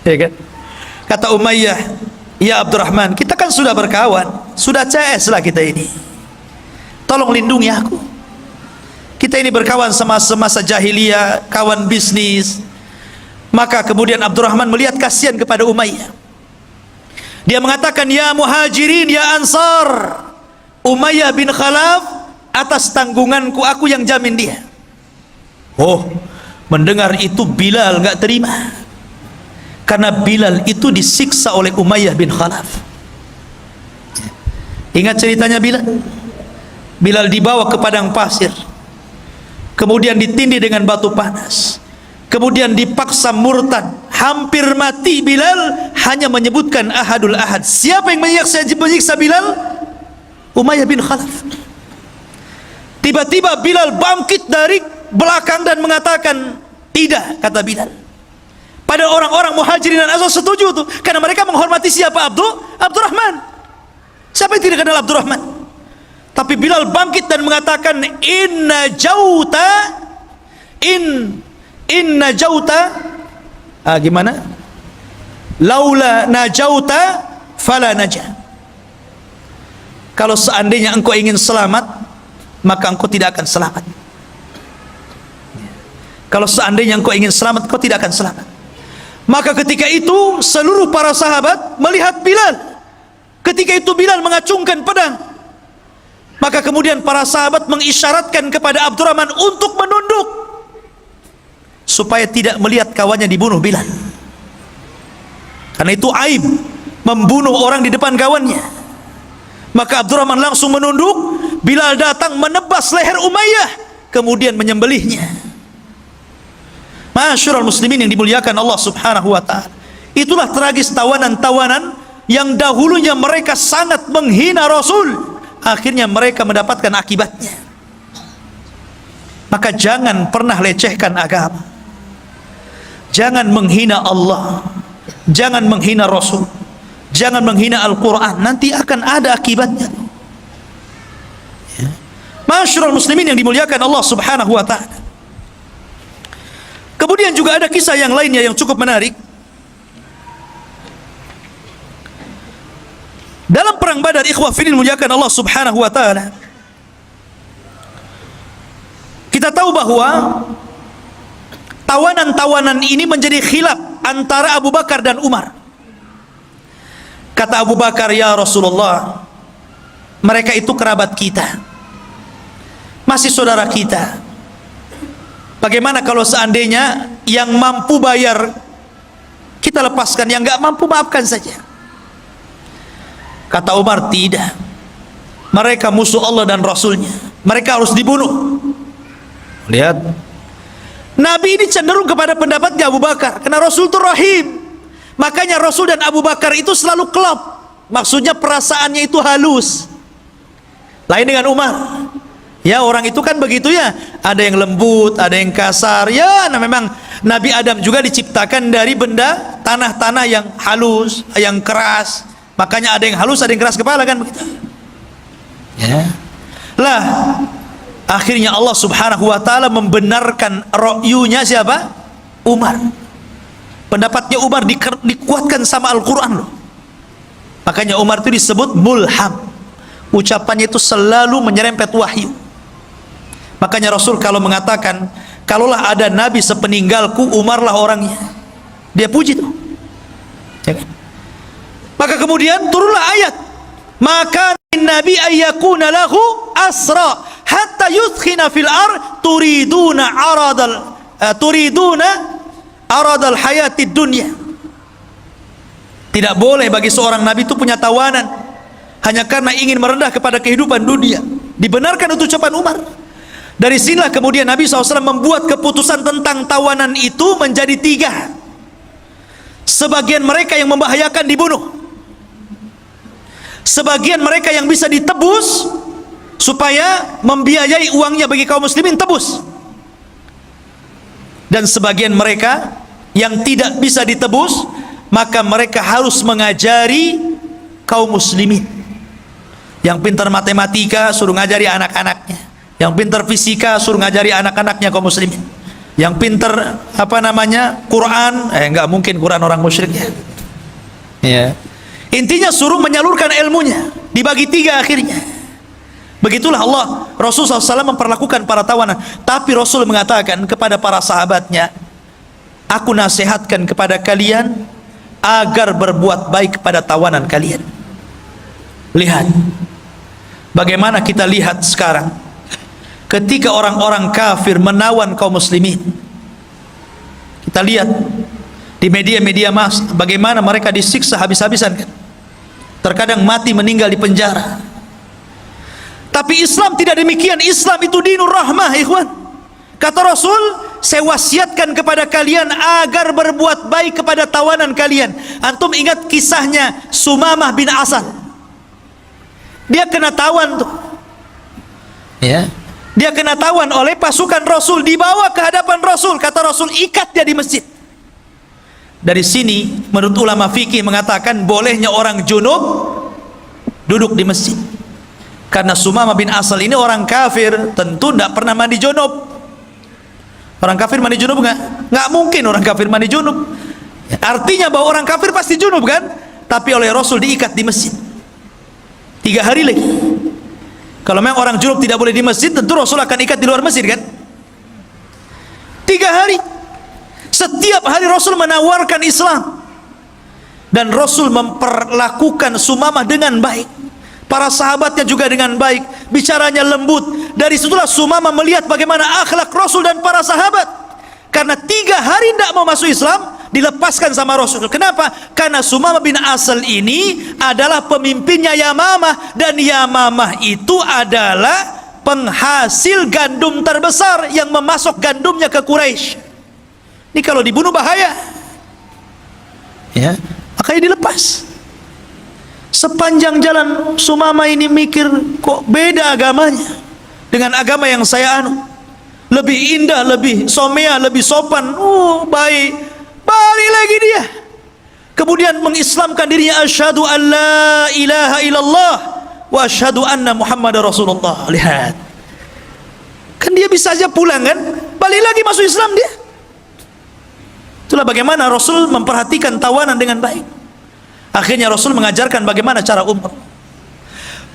Ya kan? Kata Umayyah, ya Abdurrahman, kita kan sudah berkawan, sudah CS lah kita ini. Tolong lindungi aku. Kita ini berkawan semasa jahiliyah, kawan bisnis. Maka kemudian Abdurrahman melihat kasihan kepada Umayyah. Dia mengatakan, ya Muhajirin, ya Ansar, Umayyah bin Khalaf atas tanggunganku, aku yang jamin dia. Oh, mendengar itu Bilal gak terima. Karena Bilal itu disiksa oleh Umayyah bin Khalaf. Ingat ceritanya Bilal? Bilal dibawa ke padang pasir, kemudian ditindih dengan batu panas, kemudian dipaksa murtad, hampir mati Bilal hanya menyebutkan ahadul ahad. Siapa yang menyiksa Bilal? Umayyah bin Khalaf. Tiba-tiba Bilal bangkit dari belakang dan mengatakan, tidak, kata Bilal. Pada orang-orang Muhajirin dan Ansar setuju tuh, karena mereka menghormati siapa? Abdurrahman. Siapa yang tidak kenal Abdurrahman? Tapi Bilal bangkit dan mengatakan, inna jauta gimana? Laula najauta fala najah. Kalau seandainya engkau ingin selamat, maka engkau tidak akan selamat. Kalau seandainya engkau ingin selamat, engkau tidak akan selamat. Maka ketika itu seluruh para sahabat melihat Bilal. Ketika itu Bilal mengacungkan pedang. Maka kemudian para sahabat mengisyaratkan kepada Abdurrahman untuk menunduk, supaya tidak melihat kawannya dibunuh Bilal. Karena itu aib membunuh orang di depan kawannya. Maka Abdurrahman langsung menunduk. Bilal datang menebas leher Umayyah, kemudian menyembelihnya. Ma'asyiral muslimin yang dimuliakan Allah Subhanahu wa ta'ala. Itulah tragis tawanan-tawanan yang dahulunya mereka sangat menghina Rasul, akhirnya mereka mendapatkan akibatnya. Maka jangan pernah lecehkan agama. Jangan menghina Allah, jangan menghina Rasul, jangan menghina Al-Quran. Nanti akan ada akibatnya. Ma'asyiral muslimin yang dimuliakan Allah Subhanahu wa ta'ala. Kemudian juga ada kisah yang lainnya yang cukup menarik. Dalam perang Badar, ikhwah fillah dimuliakan Allah Subhanahu wa ta'ala, kita tahu bahwa tawanan-tawanan ini menjadi khilaf antara Abu Bakar dan Umar. Kata Abu Bakar, ya Rasulullah, mereka itu kerabat kita, masih saudara kita. Bagaimana kalau seandainya yang mampu bayar kita lepaskan, yang nggak mampu maafkan saja? Kata Umar, tidak. Mereka musuh Allah dan Rasulnya, mereka harus dibunuh. Lihat, Nabi ini cenderung kepada pendapatnya Abu Bakar, karena Rasul itu rahim. Makanya Rasul dan Abu Bakar itu selalu klop. Maksudnya perasaannya itu halus. Lain dengan Umar. Ya, orang itu kan begitu ya, ada yang lembut, ada yang kasar. Ya, nah memang Nabi Adam juga diciptakan dari benda tanah-tanah yang halus, yang keras. Makanya ada yang halus, ada yang keras kepala, kan begitu. Ya. Lah, akhirnya Allah Subhanahu wa ta'ala membenarkan ra'yunya siapa? Umar. Pendapatnya Umar dikuatkan sama Al-Quran loh. Makanya Umar itu disebut mulham. Ucapannya itu selalu menyerempet wahyu. Makanya Rasul kalau mengatakan, kalaulah ada Nabi sepeninggalku, Umarlah orangnya. Dia puji tuh. Ya kan? Maka kemudian turunlah ayat, maka Nabi ayyakuna lahu asra hatta yudkhina fil ar turiduna aradal hayatid dunya. Tidak boleh bagi seorang Nabi itu punya tawanan hanya karena ingin merendah kepada kehidupan dunia. Dibenarkan itu ucapan Umar. Dari sinilah kemudian Nabi SAW membuat keputusan tentang tawanan itu menjadi 3. Sebagian mereka yang membahayakan dibunuh, sebagian mereka yang bisa ditebus supaya membiayai uangnya bagi kaum muslimin, tebus. Dan sebagian mereka yang tidak bisa ditebus, maka mereka harus mengajari kaum muslimin. Yang pintar matematika suruh ngajari anak-anaknya, yang pintar fisika suruh ngajari anak-anaknya kaum muslimin, yang pintar Quran, enggak mungkin Quran orang musyrik ya. Ya. Intinya suruh menyalurkan ilmunya, dibagi 3 akhirnya. Begitulah Allah, Rasul SAW memperlakukan para tawanan. Tapi Rasul mengatakan kepada para sahabatnya, aku nasihatkan kepada kalian agar berbuat baik kepada tawanan kalian. Lihat bagaimana kita lihat sekarang, ketika orang-orang kafir menawan kaum muslimin. Kita lihat di media-media massa bagaimana mereka disiksa habis-habisan, kan? Terkadang mati, meninggal di penjara. Tapi Islam tidak demikian. Islam itu dinur rahmah, ikhwan. Kata Rasul, saya wasiatkan kepada kalian agar berbuat baik kepada tawanan kalian. Antum ingat kisahnya Sumamah bin Asal? Dia kena tawan tuh, ya, dia kena tawan oleh pasukan Rasul, dibawa ke hadapan Rasul. Kata Rasul, ikat dia di masjid. Dari sini menurut ulama fikih mengatakan bolehnya orang junub duduk di masjid. Karena Sumamah bin Asal ini orang kafir, tentu tidak pernah mandi junub. Orang kafir mandi junub nggak? Nggak mungkin orang kafir mandi junub. Artinya bahwa orang kafir pasti junub kan? Tapi oleh Rasul diikat di masjid 3 hari lagi. Kalau memang orang junub tidak boleh di masjid, tentu Rasul akan ikat di luar masjid kan? 3 hari. Setiap hari Rasul menawarkan Islam, dan Rasul memperlakukan Sumamah dengan baik. Para sahabatnya juga dengan baik, bicaranya lembut. Dari situlah Sumamah melihat bagaimana akhlak Rasul dan para sahabat. Karena 3 hari tidak mau masuk Islam, dilepaskan sama Rasul. Kenapa? Karena Sumamah bin Asal ini adalah pemimpinnya Yamamah, dan Yamamah itu adalah penghasil gandum terbesar yang memasok gandumnya ke Quraisy. Ini kalau dibunuh bahaya, ya, makanya dilepas. Sepanjang jalan Sumamah ini mikir, kok beda agamanya dengan agama yang saya anu, lebih indah, lebih somea, lebih sopan, baik. Balik lagi dia, kemudian mengislamkan dirinya, asyhadu an la ilaha illallah wa asyhadu anna Muhammadar Rasulullah. Lihat, kan dia bisa saja pulang kan, balik lagi masuk Islam dia. Itulah bagaimana Rasul memperhatikan tawanan dengan baik. Akhirnya Rasul mengajarkan bagaimana cara umrah.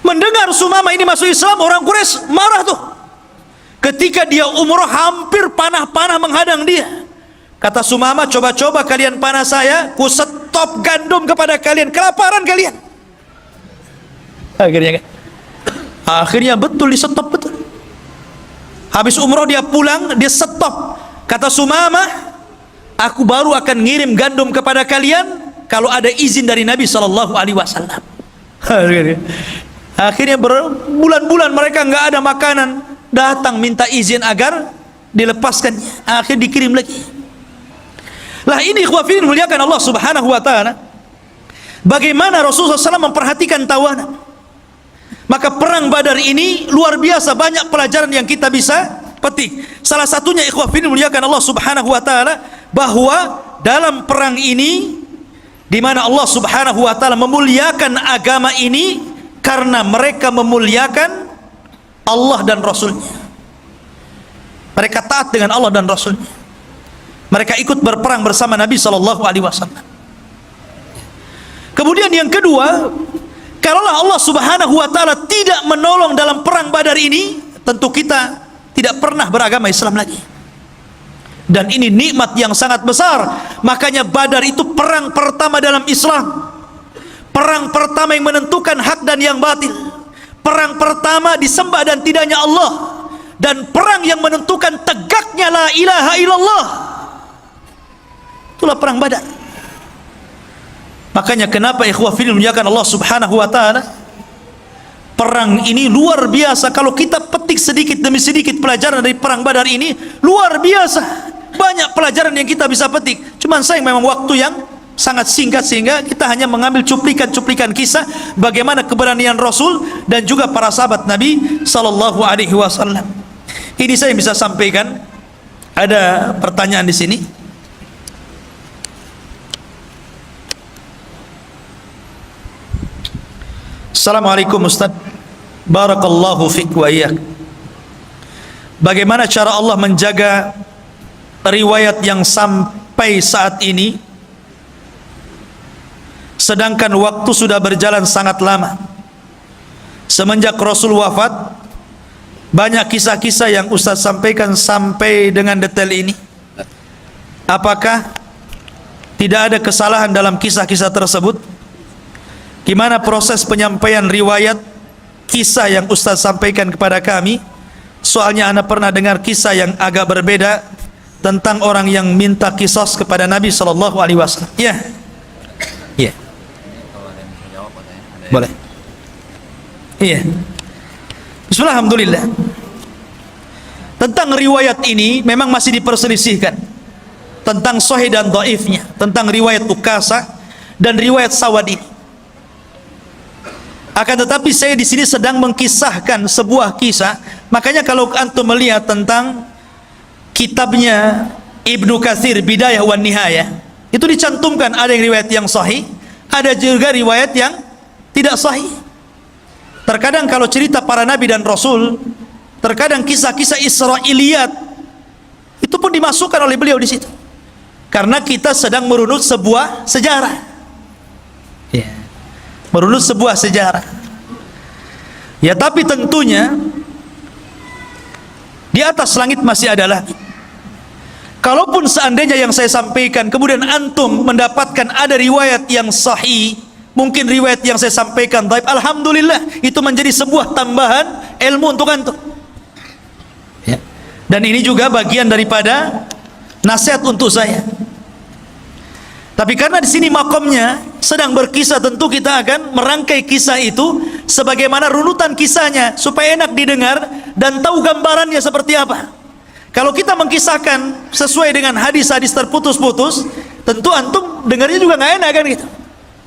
Mendengar Sumamah ini masuk Islam, orang Quraisy marah tuh. Ketika dia umrah, hampir panah-panah menghadang dia. Kata Sumamah, coba-coba kalian panah saya, ku stop gandum kepada kalian, kelaparan kalian. Akhirnya betul, di stop betul. Habis umrah dia pulang, dia stop. Kata Sumamah, aku baru akan ngirim gandum kepada kalian kalau ada izin dari Nabi SAW. Akhirnya berbulan-bulan mereka nggak ada makanan, datang minta izin agar dilepaskannya. Akhirnya dikirim lagi. Lah ini ikhwafidin muliakan Allah Subhanahu wa taala, bagaimana Rasulullah SAW memperhatikan tawanan. Maka perang Badar ini luar biasa, banyak pelajaran yang kita bisa petik. Salah satunya ikhwafidin muliakan Allah Subhanahu wa taala, bahwa dalam perang ini, di mana Allah Subhanahu wa taala memuliakan agama ini karena mereka memuliakan Allah dan Rasulnya. Mereka taat dengan Allah dan Rasulnya. Mereka ikut berperang bersama Nabi SAW. Kemudian yang kedua, kalaulah Allah Subhanahu wa taala tidak menolong dalam perang Badar ini, tentu kita tidak pernah beragama Islam lagi. Dan ini nikmat yang sangat besar. Makanya Badar itu perang pertama dalam Islam, perang pertama yang menentukan hak dan yang batil, perang pertama disembah dan tidaknya Allah, dan perang yang menentukan tegaknya la ilaha illallah. Itulah perang Badar. Makanya kenapa ikhwafidin muliakan Allah Subhanahu wa taala, perang ini luar biasa. Kalau kita petik sedikit demi sedikit pelajaran dari perang Badar ini, luar biasa. Banyak pelajaran yang kita bisa petik. Cuman sayang memang waktu yang sangat singkat, sehingga kita hanya mengambil cuplikan-cuplikan kisah bagaimana keberanian Rasul dan juga para sahabat Nabi sallallahu alaihi wasallam. Ini saya bisa sampaikan. Ada pertanyaan di sini? Assalamualaikum Ustaz. Barakallahu fiik wa iyyak. Bagaimana cara Allah menjaga riwayat yang sampai saat ini, sedangkan waktu sudah berjalan sangat lama? Semenjak Rasul wafat, banyak kisah-kisah yang Ustaz sampaikan sampai dengan detail ini. Apakah tidak ada kesalahan dalam kisah-kisah tersebut? Gimana proses penyampaian riwayat kisah yang Ustaz sampaikan kepada kami? Soalnya ana pernah dengar kisah yang agak berbeda tentang orang yang minta kisos kepada Nabi sallallahu alaihi wasallam. Ya. Ya. Boleh. Iya. Bismillah, alhamdulillah. tentang riwayat ini memang masih diperselisihkan tentang sahih dan dhaifnya, tentang riwayat Ukasah dan riwayat Sawad ini. Akan tetapi saya di sini sedang mengkisahkan sebuah kisah. Makanya kalau antum melihat tentang kitabnya Ibnu Katsir Bidayah wan Nihayah, itu dicantumkan ada yang riwayat yang sahih, ada juga riwayat yang tidak sahih. Terkadang kalau cerita para nabi dan rasul, terkadang kisah-kisah Israiliyat itu pun dimasukkan oleh beliau di situ. Karena kita sedang merunut sebuah sejarah. Ya. Merunut sebuah sejarah. Ya, tapi tentunya di atas langit masih ada langit. Kalaupun seandainya yang saya sampaikan kemudian antum mendapatkan ada riwayat yang sahih, mungkin riwayat yang saya sampaikan dhaif, alhamdulillah, itu menjadi sebuah tambahan ilmu untuk antum. Ya. Dan ini juga bagian daripada nasihat untuk saya. Tapi karena di sini makomnya sedang berkisah, tentu kita akan merangkai kisah itu sebagaimana runutan kisahnya supaya enak didengar dan tahu gambarannya seperti apa. Kalau kita mengkisahkan sesuai dengan hadis-hadis terputus-putus, tentu antum dengarnya juga nggak enak kan gitu.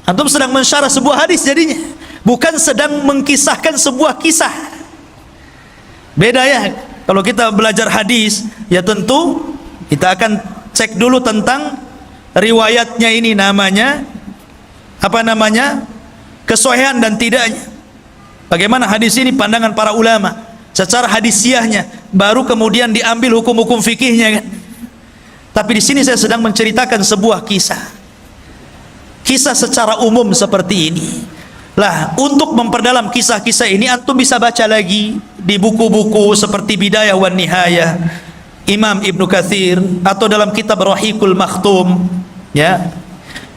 Antum sedang mensyarah sebuah hadis jadinya, bukan sedang mengkisahkan sebuah kisah. Beda ya. Kalau kita belajar hadis, ya tentu kita akan cek dulu tentang riwayatnya ini, namanya apa namanya, kesohihan dan tidaknya. Bagaimana hadis ini pandangan para ulama secara hadisiahnya, baru kemudian diambil hukum-hukum fikihnya kan. Tapi di sini saya sedang menceritakan sebuah kisah. Kisah secara umum seperti ini. Lah, untuk memperdalam kisah-kisah ini antum bisa baca lagi di buku-buku seperti Bidayah wan Nihayah Imam Ibnu Katsir, atau dalam kitab Rahiqul Makhtum, ya.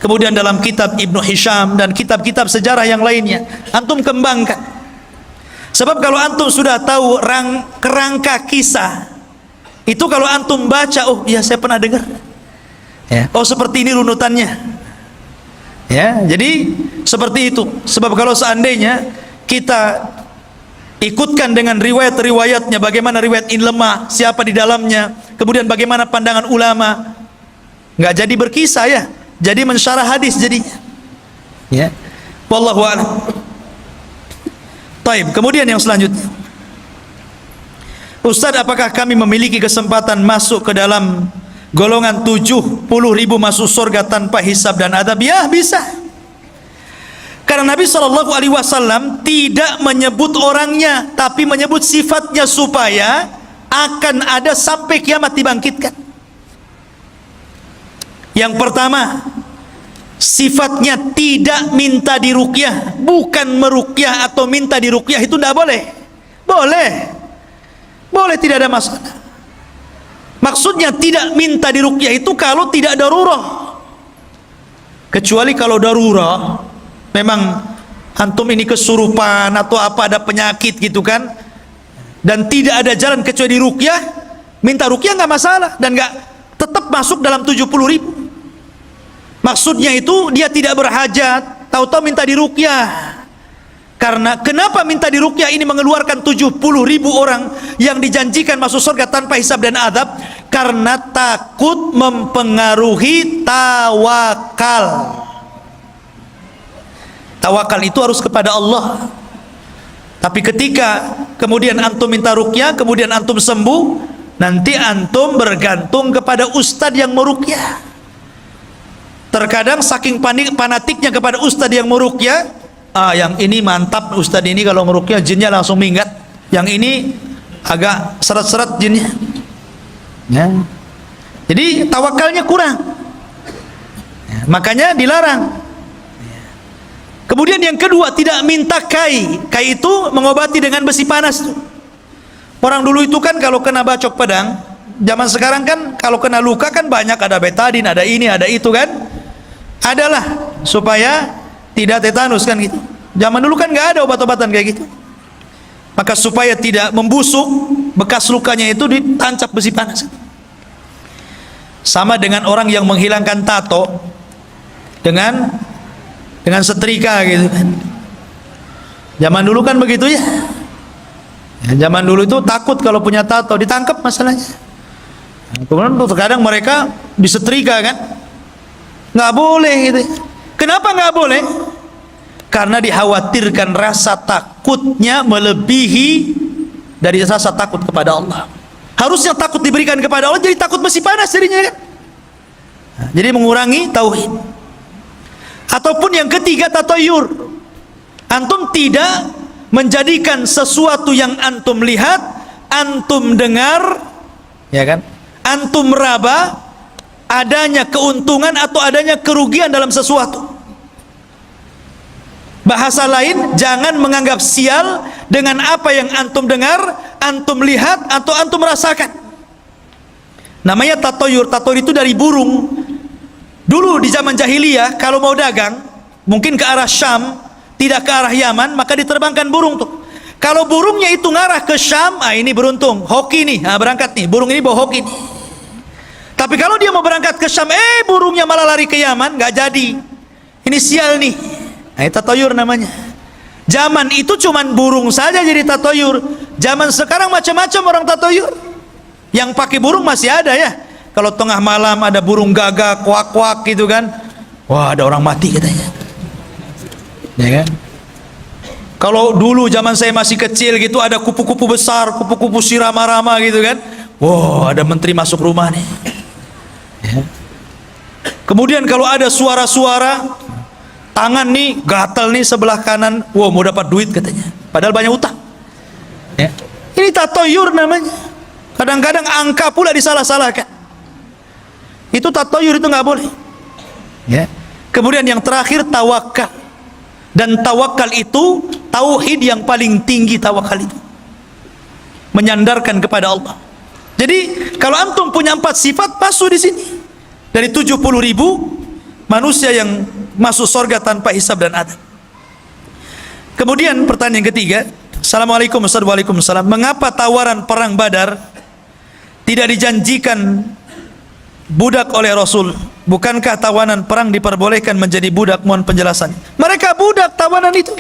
Kemudian dalam kitab Ibnu Hisham dan kitab-kitab sejarah yang lainnya, antum kembangkan. Sebab kalau antum sudah tahu kerangka kisah itu, kalau antum baca, oh ya saya pernah dengar, ya, oh seperti ini runutannya. Ya, jadi seperti itu. Sebab kalau seandainya kita ikutkan dengan riwayat-riwayatnya, bagaimana riwayat ini lemah, siapa di dalamnya, kemudian bagaimana pandangan ulama, nggak jadi berkisah ya, jadi mensyarah hadis jadinya. Ya, wallahu a'lam. Taib. Kemudian yang selanjutnya, Ustaz, apakah kami memiliki kesempatan masuk ke dalam golongan 70.000 masuk surga tanpa hisab dan adab? Ya, bisa. Karena Nabi SAW tidak menyebut orangnya, tapi menyebut sifatnya supaya akan ada sampai kiamat dibangkitkan. Yang pertama, sifatnya tidak minta diruqyah, bukan meruqyah atau minta diruqyah, itu tidak boleh. Boleh, tidak ada masalah. Maksudnya tidak minta diruqyah itu kalau tidak darurah. Kecuali kalau darurah, memang antum ini kesurupan atau apa, ada penyakit gitu kan, dan tidak ada jalan kecuali diruqyah, minta ruqyah nggak masalah dan nggak tetap masuk dalam 70.000. Maksudnya itu dia tidak berhajat, tahu-tahu minta diruqyah. Karena kenapa minta diruqyah ini mengeluarkan 70.000 orang yang dijanjikan masuk surga tanpa hisab dan adab? Karena takut mempengaruhi tawakal. Tawakal itu harus kepada Allah. Tapi ketika kemudian antum minta ruqyah, kemudian antum sembuh, nanti antum bergantung kepada ustadz yang meruqyah. Terkadang saking fanatiknya kepada ustadz yang meruqyah, yang ini mantap ustadz ini kalau meruqyah jinnya langsung minggat, yang ini agak seret-seret jinnya, ya. Jadi tawakalnya kurang, ya, makanya dilarang. Kemudian yang kedua, tidak minta kai itu mengobati dengan besi panas. Orang dulu itu kan kalau kena bacok pedang, zaman sekarang kan kalau kena luka kan banyak, ada betadin, ada ini, ada itu kan, adalah supaya tidak tetanus kan gitu. Zaman dulu kan nggak ada obat-obatan kayak gitu. Maka supaya tidak membusuk bekas lukanya itu ditancap besi panas. Sama dengan orang yang menghilangkan tato dengan setrika gitu kan. Zaman dulu kan begitu ya. Ya, zaman dulu itu takut kalau punya tato ditangkap masalahnya. Kemudian terkadang mereka disetrika kan, nggak boleh gitu. Kenapa nggak boleh? Karena dikhawatirkan rasa takutnya melebihi dari rasa takut kepada Allah. Harusnya takut diberikan kepada Allah, jadi takut besi panas jadinya kan. Nah, jadi mengurangi tauhid. Ataupun yang ketiga, tatayur. Antum tidak menjadikan sesuatu yang antum lihat, antum dengar, ya kan? Antum meraba adanya keuntungan atau adanya kerugian dalam sesuatu. Bahasa lain, jangan menganggap sial dengan apa yang antum dengar, antum lihat, atau antum merasakan. Namanya tatoyur. Tatoyur itu dari burung. Dulu di zaman jahiliyah, kalau mau dagang, mungkin ke arah Syam, tidak ke arah Yaman, maka diterbangkan burung tuh. Kalau burungnya itu ngarah ke Syam, ini beruntung, hoki nih, berangkat nih, burung ini bawa hoki nih. Tapi kalau dia mau berangkat ke Syam, burungnya malah lari ke Yaman, nggak jadi. Ini sial nih. Nah, itu tatoyur namanya. Zaman itu cuman burung saja jadi tatoyur. Zaman sekarang macam-macam orang tatoyur. Yang pakai burung masih ada ya. Kalau tengah malam ada burung gagak, kuak-kuak gitu kan. Wah, ada orang mati katanya. Ya kan? Kalau dulu zaman saya masih kecil gitu, ada kupu-kupu besar, kupu-kupu sirama-rama gitu kan. Wah, ada menteri masuk rumah nih. Ya. Kemudian kalau ada suara-suara, tangan nih gatal nih sebelah kanan, wah mau dapat duit katanya, padahal banyak utang. Ya. Ini tatoyur namanya. Kadang-kadang angka pula disalah-salahkan. Itu tatoyur, itu nggak boleh. Ya. Kemudian yang terakhir, tawakal. Dan tawakal itu tauhid yang paling tinggi. Tawakal itu menyandarkan kepada Allah. Jadi kalau antum punya 4 sifat, masuk di sini. Dari 70.000 manusia yang masuk surga tanpa hisab dan adab. Kemudian pertanyaan ketiga, Assalamualaikum Ustaz. Waalaikumsalam. Mengapa tawaran perang Badar tidak dijanjikan budak oleh Rasul? Bukankah tawanan perang diperbolehkan menjadi budak? Mohon penjelasan. Mereka budak tawanan itu.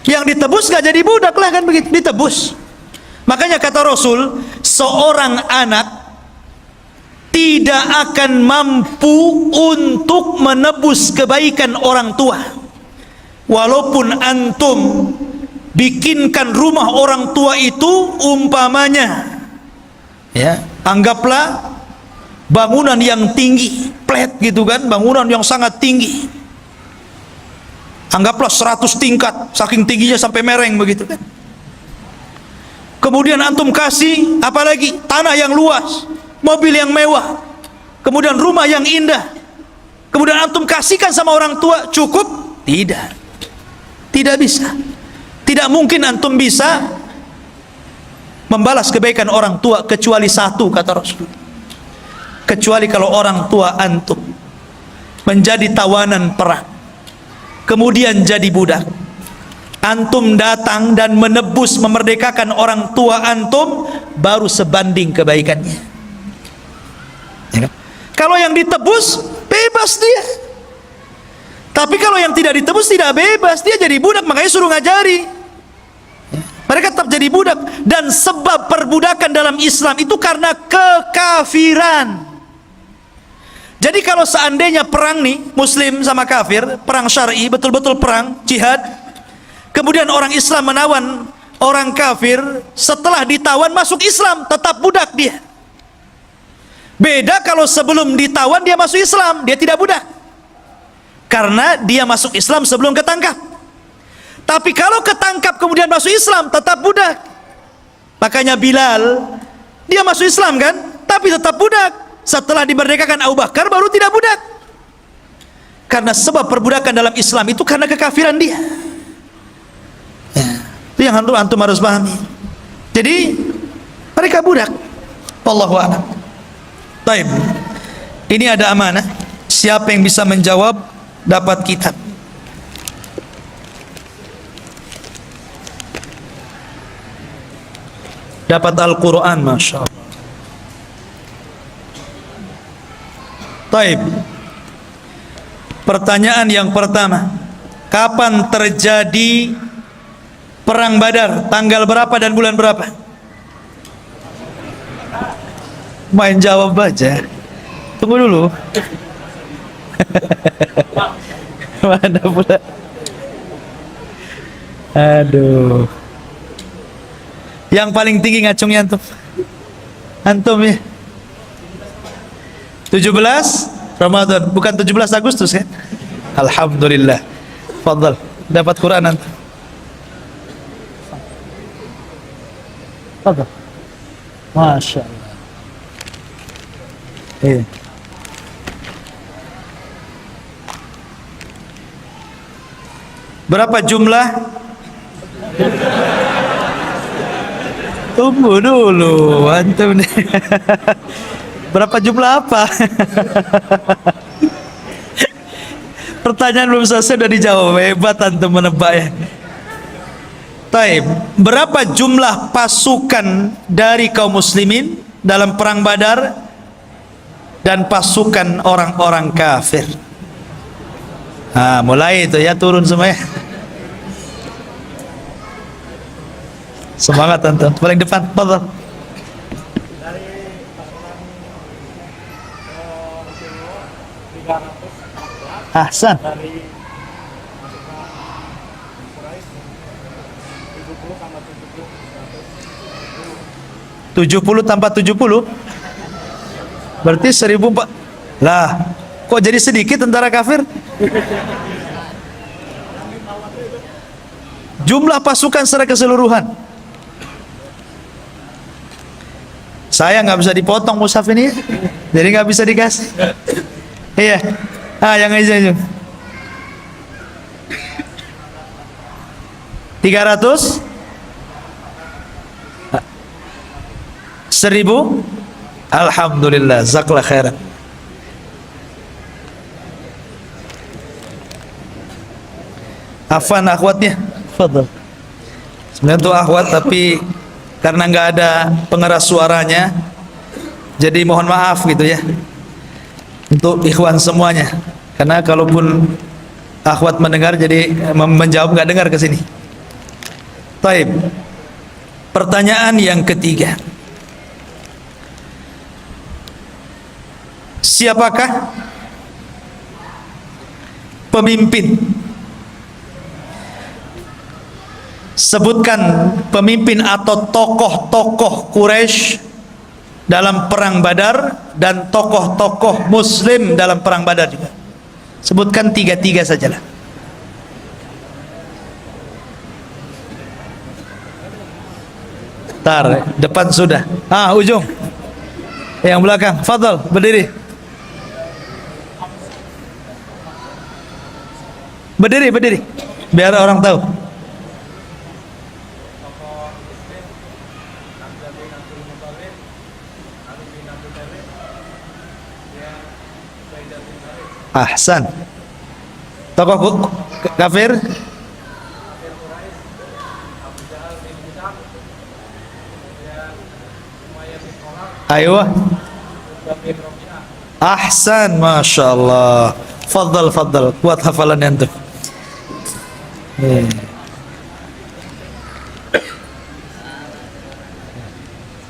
Yang ditebus gak jadi budak lah kan begitu, ditebus. Makanya kata Rasul, seorang anak tidak akan mampu untuk menebus kebaikan orang tua. Walaupun antum bikinkan rumah orang tua itu umpamanya, ya, anggaplah bangunan yang tinggi, flat gitu kan, bangunan yang sangat tinggi. Anggaplah 100 tingkat, saking tingginya sampai mereng begitu kan. Kemudian antum kasih apalagi tanah yang luas, mobil yang mewah, kemudian rumah yang indah, kemudian antum kasihkan sama orang tua, cukup? Tidak, tidak bisa. Tidak mungkin antum bisa membalas kebaikan orang tua kecuali satu, kata Rasul. Kecuali kalau orang tua antum menjadi tawanan perang, kemudian jadi budak, antum datang dan menebus, memerdekakan orang tua antum, baru sebanding kebaikannya. Ya kan? Kalau yang ditebus, bebas dia. Tapi kalau yang tidak ditebus, tidak bebas, dia jadi budak. Makanya suruh ngajari. Mereka tetap jadi budak. Dan sebab perbudakan dalam Islam itu karena kekafiran. Jadi kalau seandainya perang nih, muslim sama kafir, perang syar'i, betul-betul perang, jihad, kemudian orang Islam menawan orang kafir, setelah ditawan masuk Islam, tetap budak dia. Beda kalau sebelum ditawan dia masuk Islam, dia tidak budak, karena dia masuk Islam sebelum ketangkap. Tapi kalau ketangkap kemudian masuk Islam, tetap budak. Makanya Bilal, dia masuk Islam kan, tapi tetap budak. Setelah dimerdekakan Abu Bakar, baru tidak budak. Karena sebab perbudakan dalam Islam itu karena kekafiran dia. Ya, itu yang antum harus pahami. Jadi mereka budak. Wallahu a'lam. Baik. Ini ada amanah. Siapa yang bisa menjawab dapat kitab. Dapat Al-Quran, Masya Allah. Baik. Pertanyaan yang pertama, kapan terjadi Perang Badar tanggal berapa dan bulan berapa? Main jawab aja. Tunggu dulu. Mana pula? Aduh. Yang paling tinggi ngacungnya antum. Antum ya. 17 Ramadan, bukan 17 Agustus ya. Alhamdulillah. Fadal. Dapat Quran antum. Fadal. Masya Allah. Berapa jumlah? Tunggu dulu, antum nih. Berapa jumlah apa? Pertanyaan belum selesai udah dijawab. Hebat antum menebak ya. Taib, berapa jumlah pasukan dari kaum muslimin dalam perang Badar dan pasukan orang-orang kafir? Mulai itu ya, turun semua ya. Semangat antum, paling depan, fadhal. Ahsan. 70 tambah 70 berarti 1004. Lah, kok jadi sedikit tentara kafir? Jumlah pasukan secara keseluruhan. Saya nggak bisa dipotong mushaf ini, jadi nggak bisa dikasih. Iya. Yang aja. 300 1000. Alhamdulillah, jazakallah khairan. Afan akhwatnya, fadhal. Sebenarnya itu akhwat, tapi karena nggak ada pengeras suaranya, jadi mohon maaf gitu ya untuk ikhwan semuanya. Karena kalaupun akhwat mendengar, jadi menjawab nggak dengar ke sini. Taib. Pertanyaan yang ketiga. Siapakah pemimpin? Sebutkan pemimpin atau tokoh-tokoh Quraisy dalam perang Badar dan tokoh-tokoh Muslim dalam perang Badar juga. Sebutkan tiga-tiga sajalah. Tar, depan sudah. Ujung. Yang belakang, fadhal, berdiri. Berdiri. Biar orang tahu. Ahsan. Tokoh kafir? Ayo. Ahsan, Masya Allah. Fadal. Kuat hafalan antum.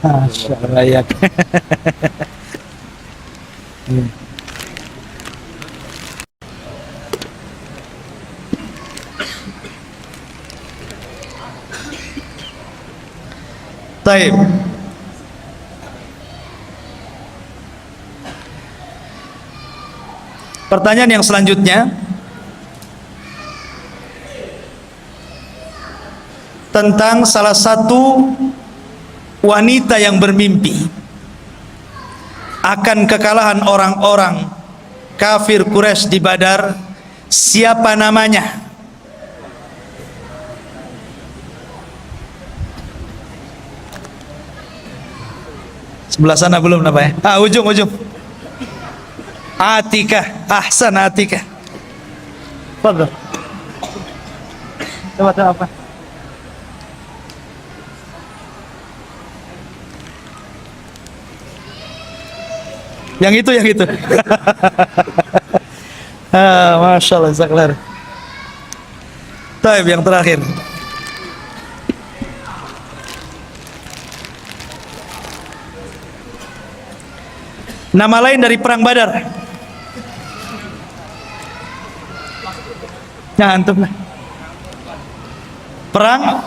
Masya Allah ya. Taib. Pertanyaan yang selanjutnya tentang salah satu wanita yang bermimpi akan kekalahan orang-orang kafir Quraisy di Badar. Siapa namanya? Sebelah sana belum namanya. Ujung. Atikah. Ahsan, Atikah. Fadhal. Coba apa? Yang itu. Masya Allah, zaklar. Taib, yang terakhir. Nama lain dari perang Badar. Ya antum lah. Perang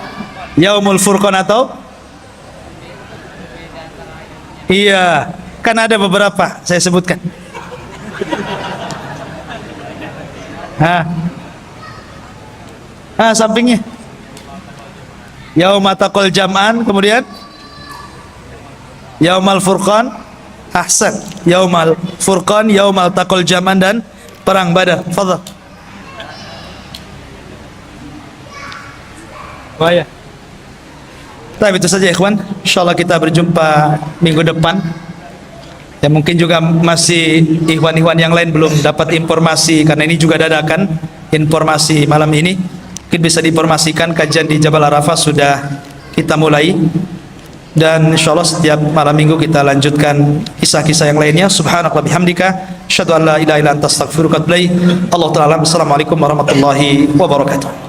Yaumul Furqan atau? Iya, kan ada beberapa saya sebutkan. Sampingnya. Yaumul Taqal Jam'an, kemudian Yaumul Furqan, ahsan. Yaumul Furqan, Yaumul Taqal Jam'an dan perang Badar. Fadhal. Wah ya. Tapi itu saja ikhwan. Insyaallah kita berjumpa minggu depan. Ya mungkin juga masih ikhwan-ikhwan yang lain belum dapat informasi karena ini juga dadakan informasi malam ini. Mungkin bisa diinformasikan kajian di Jabal Arafah sudah kita mulai. Dan insyaallah setiap malam minggu kita lanjutkan kisah-kisah yang lainnya. Subhanakallah bihamdika asyhadu an la ilaha illa anta astaghfiruka wa atubu ilaik. Allah taala. Assalamualaikum warahmatullahi wabarakatuh.